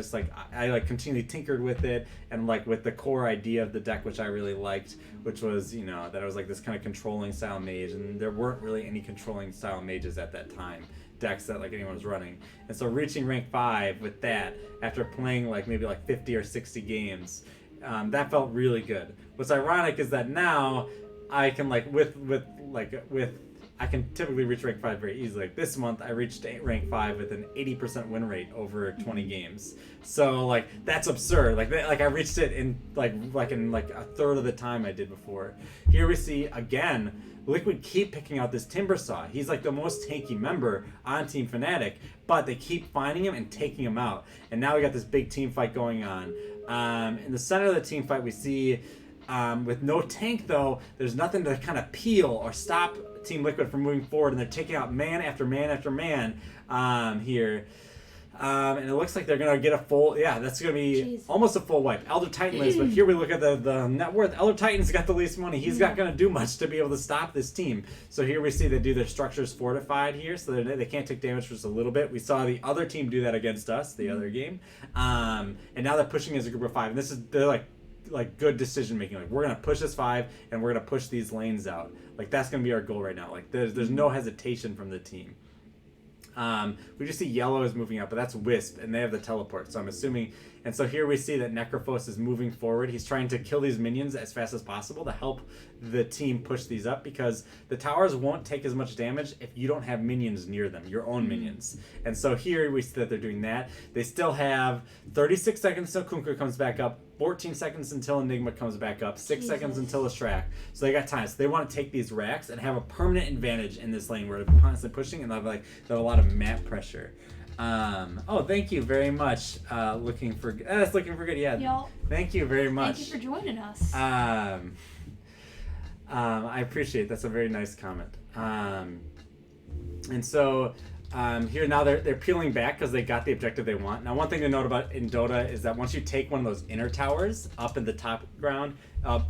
I like continually tinkered with it, and like with the core idea of the deck, which I really liked, which was, you know, that I was like this kind of controlling style mage, and there weren't really any controlling style mages at that time, decks that like anyone was running. And so reaching rank 5 with that after playing like maybe like 50 or 60 games, that felt really good. What's ironic is that now I can like with I can typically reach rank 5 very easily. Like this month, I reached rank 5 with an 80% win rate over 20 games. So like that's absurd. Like I reached it in like a third of the time I did before. Here we see again, Liquid keep picking out this Timbersaw. He's like the most tanky member on Team Fnatic, but they keep finding him and taking him out. And now we got this big team fight going on. In the center of the team fight, we see with no tank though, there's nothing to kind of peel or stop Team Liquid from moving forward, and they're taking out man after man after man here. And it looks like they're going to get a full, that's going to be almost a full wipe. Elder Titan lives, but here we look at the net worth. Elder Titan's got the least money. He's not going to do much to be able to stop this team. So here we see they do their structures fortified here, so they can't take damage for just a little bit. We saw the other team do that against us, the other game. And now they're pushing as a group of 5. And they're like good decision making. Like, we're going to push this 5, and we're going to push these lanes out. Like, that's going to be our goal right now. Like, there's no hesitation from the team. We just see yellow is moving up, but that's Wisp, and they have the teleport, so I'm assuming. And so here we see that Necrophos is moving forward. He's trying to kill these minions as fast as possible to help the team push these up, because the towers won't take as much damage if you don't have minions near them, your own minions. And so here we see that they're doing that. They still have 36 seconds until Kunkka comes back up, 14 seconds until Enigma comes back up, 6 seconds until a Strack. So they got time. So they want to take these racks and have a permanent advantage in this lane where they're constantly pushing, and they'll have a lot of map pressure. Oh, thank you very much. Looking for good. Yeah. Y'all, thank you very much. thank you for joining us. I appreciate it. That's a very nice comment. And so here now they're peeling back because they got the objective they want. Now, one thing to note about in Dota is that once you take one of those inner towers up in the top ground,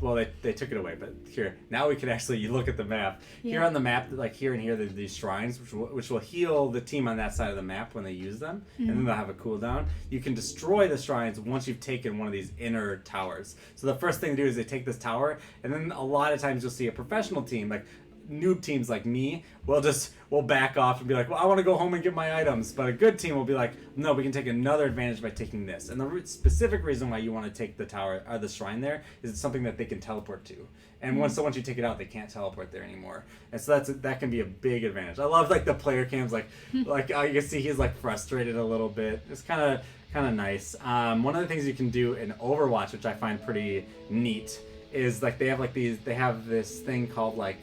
well, they took it away, but here now we can actually, you look at the map. Here on the map, like here and here, there's these shrines which will heal the team on that side of the map when they use them, and then they'll have a cooldown. You can destroy the shrines once you've taken one of these inner towers. So the first thing to do is they take this tower, and then a lot of times you'll see a professional team, like noob teams like me, we'll back off and be like, well, I want to go home and get my items. But a good team will be like, no, we can take another advantage by taking this. And the specific reason why you want to take the tower or the shrine there is it's something that they can teleport to. And once you take it out, they can't teleport there anymore. And so that can be a big advantage. I love like the player cams, like you can see he's like frustrated a little bit. It's kind of nice. One of the things you can do in Overwatch, which I find pretty neat, is like they have this thing called like,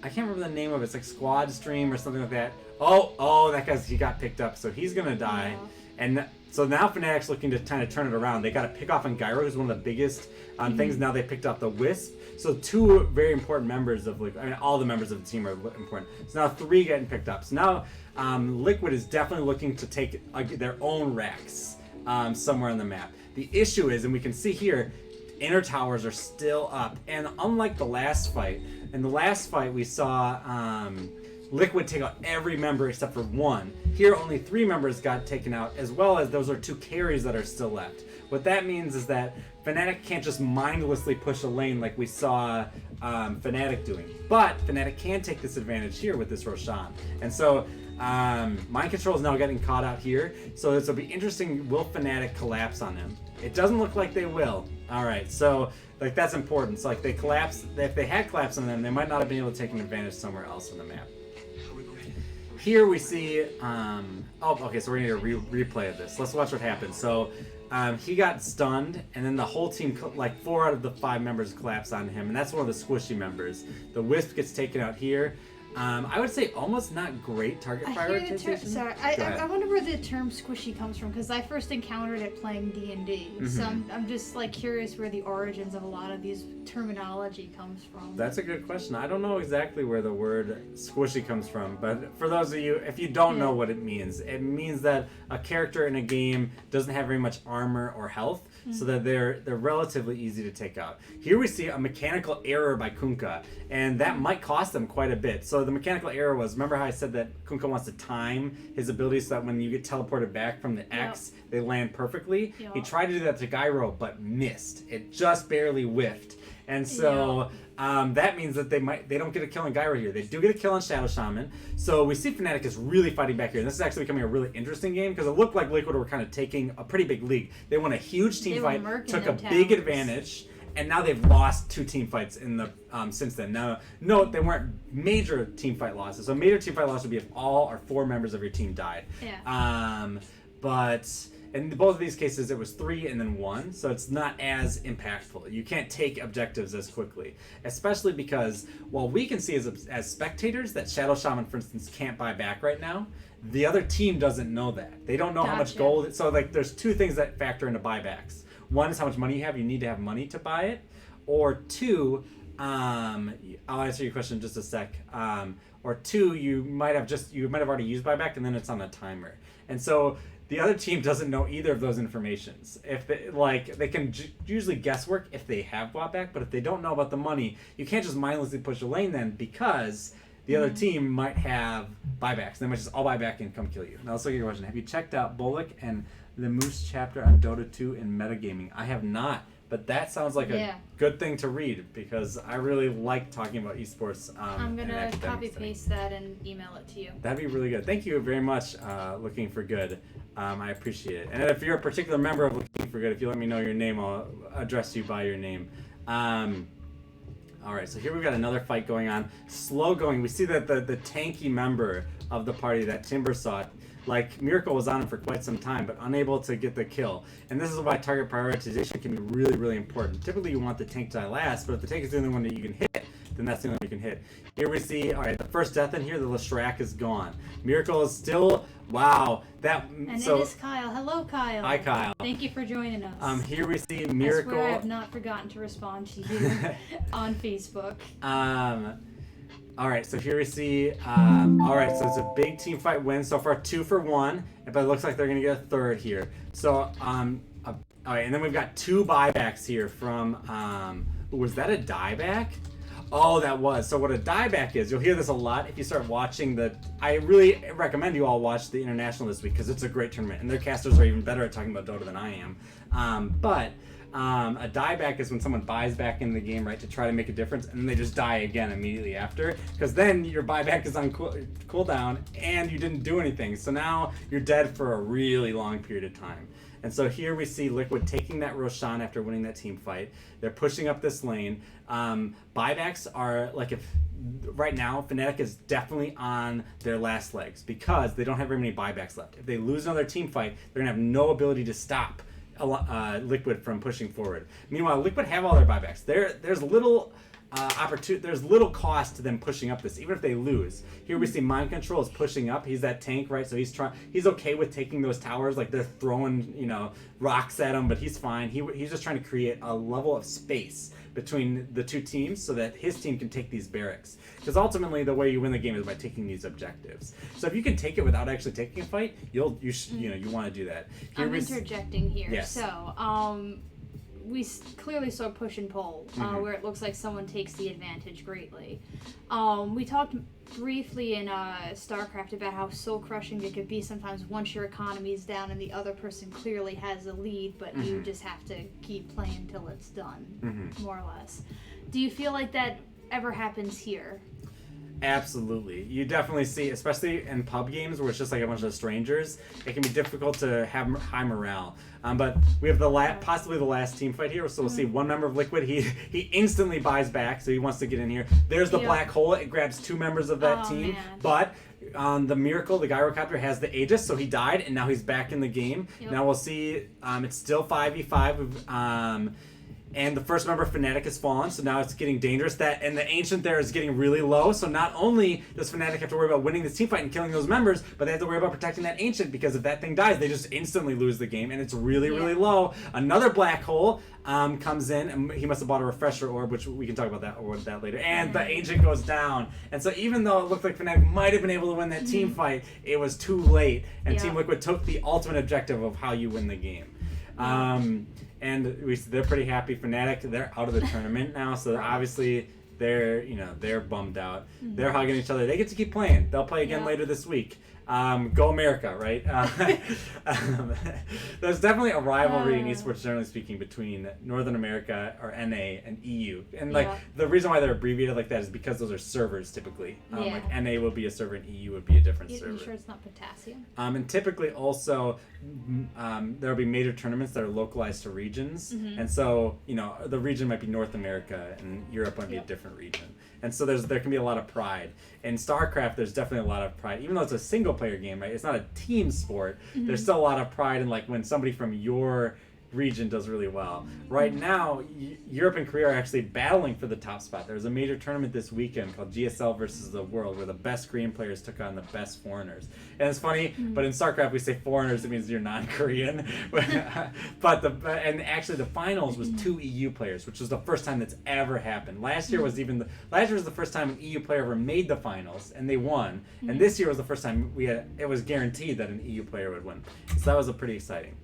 I can't remember the name of it. It's like Squad Stream or something like that. Oh, that he got picked up, so he's gonna die. Yeah. And so now Fnatic's looking to kind of turn it around. They got to pick off on Gyro, who's one of the biggest things. Now they picked up the Wisp. So 2 very important members of all the members of the team are important. So now 3 getting picked up. So now Liquid is definitely looking to take their own racks somewhere on the map. The issue is, and we can see here, inner towers are still up, and unlike the last fight, we saw Liquid take out every member except for 1. Here only 3 members got taken out, as well as those are 2 carries that are still left. What that means is that Fnatic can't just mindlessly push a lane like we saw Fnatic doing, but Fnatic can take this advantage here with this Roshan. And so Mind Control is now getting caught out here, so this will be interesting. Will Fnatic collapse on him? It doesn't look like they will. All right, so Like, that's important. So, like, they collapse. If they had collapsed on them, they might not have been able to take an advantage somewhere else on the map. Here we see, okay, so we're going to need a replay of this. Let's watch what happens. So, he got stunned, and then the whole team, like 4 out of the 5 members collapse on him, and that's one of the squishy members. The Wisp gets taken out here. I would say almost not great target prioritization. I wonder where the term squishy comes from, because I first encountered it playing D&D. So I'm just like curious where the origins of a lot of these terminology comes from. That's a good question. I don't know exactly where the word squishy comes from, but for those of you, if you don't know what it means that a character in a game doesn't have very much armor or health, so that they're relatively easy to take out. Here we see a mechanical error by Kunkka, and that might cost them quite a bit. So the mechanical error was, remember how I said that Kunkka wants to time his abilities so that when you get teleported back from the X, they land perfectly? Yep. He tried to do that to Gyro, but missed. It just barely whiffed. And so that means that they don't get a kill on Gyro here. They do get a kill on Shadow Shaman. So we see Fnatic is really fighting back here. And this is actually becoming a really interesting game because it looked like Liquid were kind of taking a pretty big lead. They won a huge team fight, took a big advantage, and now they've lost 2 team fights in the since then. Now, note they weren't major team fight losses. So a major team fight loss would be if all or 4 members of your team died. Yeah. But in both of these cases, it was 3 and then 1, so it's not as impactful. You can't take objectives as quickly, especially because while we can see as spectators that Shadow Shaman, for instance, can't buy back right now, the other team doesn't know that. They don't know how much gold. So like, there's 2 things that factor into buybacks. One is how much money you have. You need to have money to buy it, or 2. I'll answer your question in just a sec. Or 2, you might have already used buyback, and then it's on a timer, and so the other team doesn't know either of those informations. If they can usually guesswork if they have bought back, but if they don't know about the money, you can't just mindlessly push a lane then, because the other team might have buybacks. They might just all buy back and come kill you. Now let's look at your question. Have you checked out Bullock and the Moose chapter on Dota 2 in metagaming? I have not, but that sounds like a good thing to read because I really like talking about esports. I'm going to copy-paste that and email it to you. That'd be really good. Thank you very much, Looking for Good. I appreciate it. And if you're a particular member of Looking for Good, if you let me know your name, I'll address you by your name. All right, so here we've got another fight going on. Slow going. We see that the tanky member of the party that Timber sought, like Miracle was on him for quite some time, but unable to get the kill. And this is why target prioritization can be really, really important. Typically, you want the tank to die last, but if the tank is the only one that you can hit, then that's the only one you can hit. Here we see, all right, the first death in here, the Leshrac is gone. Miracle is still, wow. And it is Kyle. Hello, Kyle. Hi, Kyle. Thank you for joining us. Here we see Miracle. I swear I have not forgotten to respond to you on Facebook. All right, so here we see, all right, so it's a big team fight win. So far, 2 for 1, but it looks like they're going to get a third here. So, all right, and then we've got 2 buybacks here from, was that a dieback? Oh, that was. So what a dieback is, you'll hear this a lot if you start watching I really recommend you all watch the International this week because it's a great tournament, and their casters are even better at talking about Dota than I am. A dieback is when someone buys back into the game, right, to try to make a difference, and then they just die again immediately after, because then your buyback is on cooldown, and you didn't do anything. So now you're dead for a really long period of time. And so here we see Liquid taking that Roshan after winning that team fight. They're pushing up this lane. Buybacks are, like, if right now, Fnatic is definitely on their last legs because they don't have very many buybacks left. If they lose another team fight, they're going to have no ability to stop Liquid from pushing forward. Meanwhile, Liquid have all their buybacks. There's little there's little cost to them pushing up this, even if they lose. Here we see Mind Control is pushing up. He's that tank, right? So he's okay with taking those towers, like they're throwing, rocks at him, but he's fine. He's just trying to create a level of space between the 2 teams so that his team can take these barracks. Because ultimately, the way you win the game is by taking these objectives. So if you can take it without actually taking a fight, you want to do that. I'm interjecting here. Yes. So, we clearly saw push and pull, where it looks like someone takes the advantage greatly. We talked briefly in StarCraft about how soul-crushing it could be sometimes once your economy is down and the other person clearly has a lead, but you just have to keep playing till it's done, more or less. Do you feel like that ever happens here? Absolutely. You definitely see, especially in pub games where it's just like a bunch of strangers, it can be difficult to have high morale. But we have possibly the last team fight here, so we'll see one member of Liquid. He instantly buys back, so he wants to get in here. There's the black hole. It grabs 2 members of that team. Man. But the Miracle, the Gyrocopter, has the Aegis, so he died, and now he's back in the game. Yep. Now we'll see. It's still 5v5. And the first member, Fnatic, has fallen, so now it's getting dangerous. And the Ancient there is getting really low, so not only does Fnatic have to worry about winning this team fight and killing those members, but they have to worry about protecting that Ancient, because if that thing dies, they just instantly lose the game, and it's really, really low. Another black hole comes in, and he must have bought a refresher orb, which we can talk about that later. And the Ancient goes down. And so even though it looked like Fnatic might have been able to win that team fight, it was too late, and Team Liquid took the ultimate objective of how you win the game. And they're pretty happy. Fnatic, they're out of the tournament now, so obviously they're bummed out. They're hugging each other. They get to keep playing. They'll play again later this week. Go America, right? There's definitely a rivalry in esports, generally speaking, between Northern America, or NA, and EU. And the reason why they're abbreviated like that is because those are servers typically. Like NA would be a server and EU would be a different server. You sure it's not potassium? And typically also there will be major tournaments that are localized to regions. And so, the region might be North America and Europe might be a different region. And so there can be a lot of pride. In StarCraft, there's definitely a lot of pride. Even though it's a single-player game, right? It's not a team sport. There's still a lot of pride in, like, when somebody from your region does really well. Right now, Europe and Korea are actually battling for the top spot. There's a major tournament this weekend called GSL versus the World, where the best Korean players took on the best foreigners. And it's funny, but in StarCraft we say foreigners, it means you're non-Korean. And actually the finals was 2 EU players, which was the first time that's ever happened. Last year was the first time an EU player ever made the finals, and they won. And this year was the first time it was guaranteed that an EU player would win. So that was pretty exciting.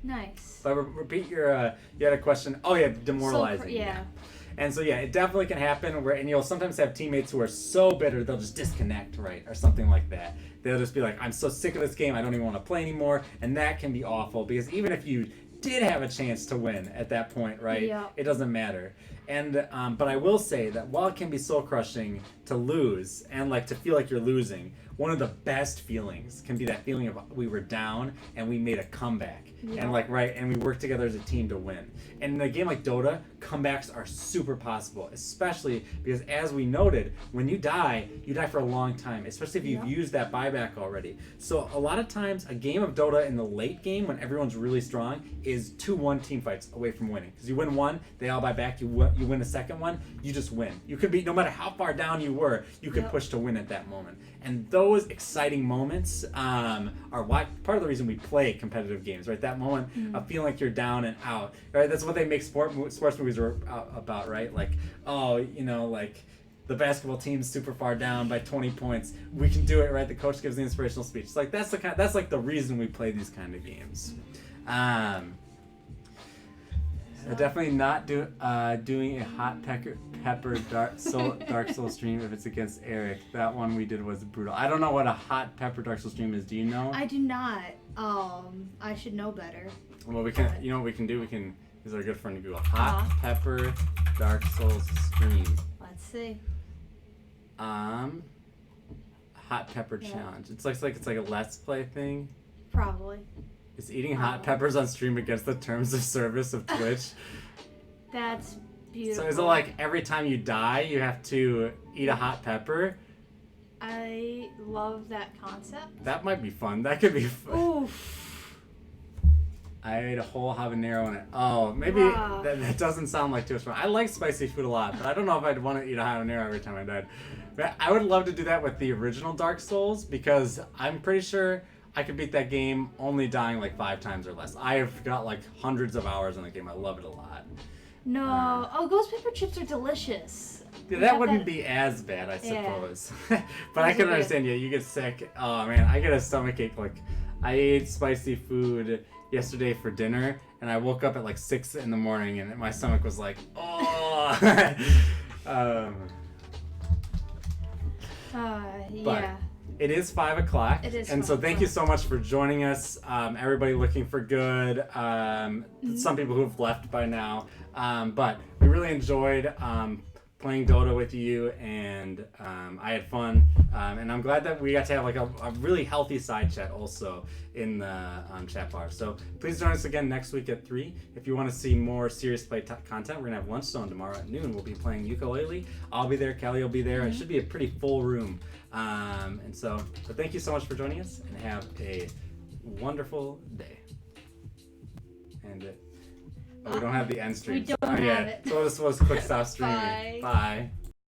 Nice. But repeat you had a question. Oh yeah, demoralizing. And so it definitely can happen. And you'll sometimes have teammates who are so bitter they'll just disconnect, right, or something like that. They'll just be like, I'm so sick of this game, I don't even want to play anymore. And that can be awful, because even if you did have a chance to win at that point, right, it doesn't matter. And but I will say that while it can be soul crushing to lose and like to feel like you're losing, one of the best feelings can be that feeling of we were down and we made a comeback. And and we worked together as a team to win. And in a game like Dota, comebacks are super possible, especially because, as we noted, when you die for a long time, especially if you've used that buyback already. So a lot of times, a game of Dota in the late game, when everyone's really strong, is 2-1 team fights away from winning. Because you win one, they all buy back, you win a second one, you just win. You could be, no matter how far down you were, you could push to win at that moment. And those exciting moments are part of the reason we play competitive games, right? That moment of feeling like you're down and out, right? That's what they make sports movies are about, right? Like, like the basketball team's super far down by 20 points. We can do it, right? The coach gives the inspirational speech. It's like that's like the reason we play these kind of games. Definitely not doing a hot pepper Dark Soul stream if it's against Eric. That one we did was brutal. I don't know what a hot pepper Dark Soul stream is. Do you know? I do not. I should know better. Well, we can. You know what we can do? We can. These are a good friend to Google. Hot pepper Dark Souls stream. Let's see. Hot pepper challenge. It's like a Let's Play thing. Probably. Is eating hot peppers on stream against the terms of service of Twitch? That's beautiful. So is it like every time you die, you have to eat a hot pepper? I love that concept. That might be fun. That could be fun. Oof. I ate a whole habanero in it. Oh, maybe that doesn't sound like too much fun. I like spicy food a lot, but I don't know if I'd want to eat a habanero every time I died. But I would love to do that with the original Dark Souls, because I'm pretty sure I could beat that game only dying like 5 times or less. I've got like hundreds of hours in the game. I love it a lot. No. Ghost pepper chips are delicious. Yeah, that wouldn't be as bad, I suppose. But I can understand, you get sick. Oh man, I get a stomachache. Like, I ate spicy food yesterday for dinner, and I woke up at like 6 in the morning, and my stomach was like, oh. Yeah. It is 5 o'clock. It is. And so thank you so much for joining us. Everybody looking for good. Some people who have left by now. But we really enjoyed playing Dota with you, and I had fun. And I'm glad that we got to have like a really healthy side chat also in the chat bar. So please join us again next week at 3. If you want to see more serious play content, we're gonna have Lunchstone tomorrow at noon. We'll be playing ukulele. I'll be there. Kelly will be there. It should be a pretty full room. But thank you so much for joining us, and have a wonderful day. And we don't have the end stream. We don't have it. So this was quick stop streaming. Bye. Bye.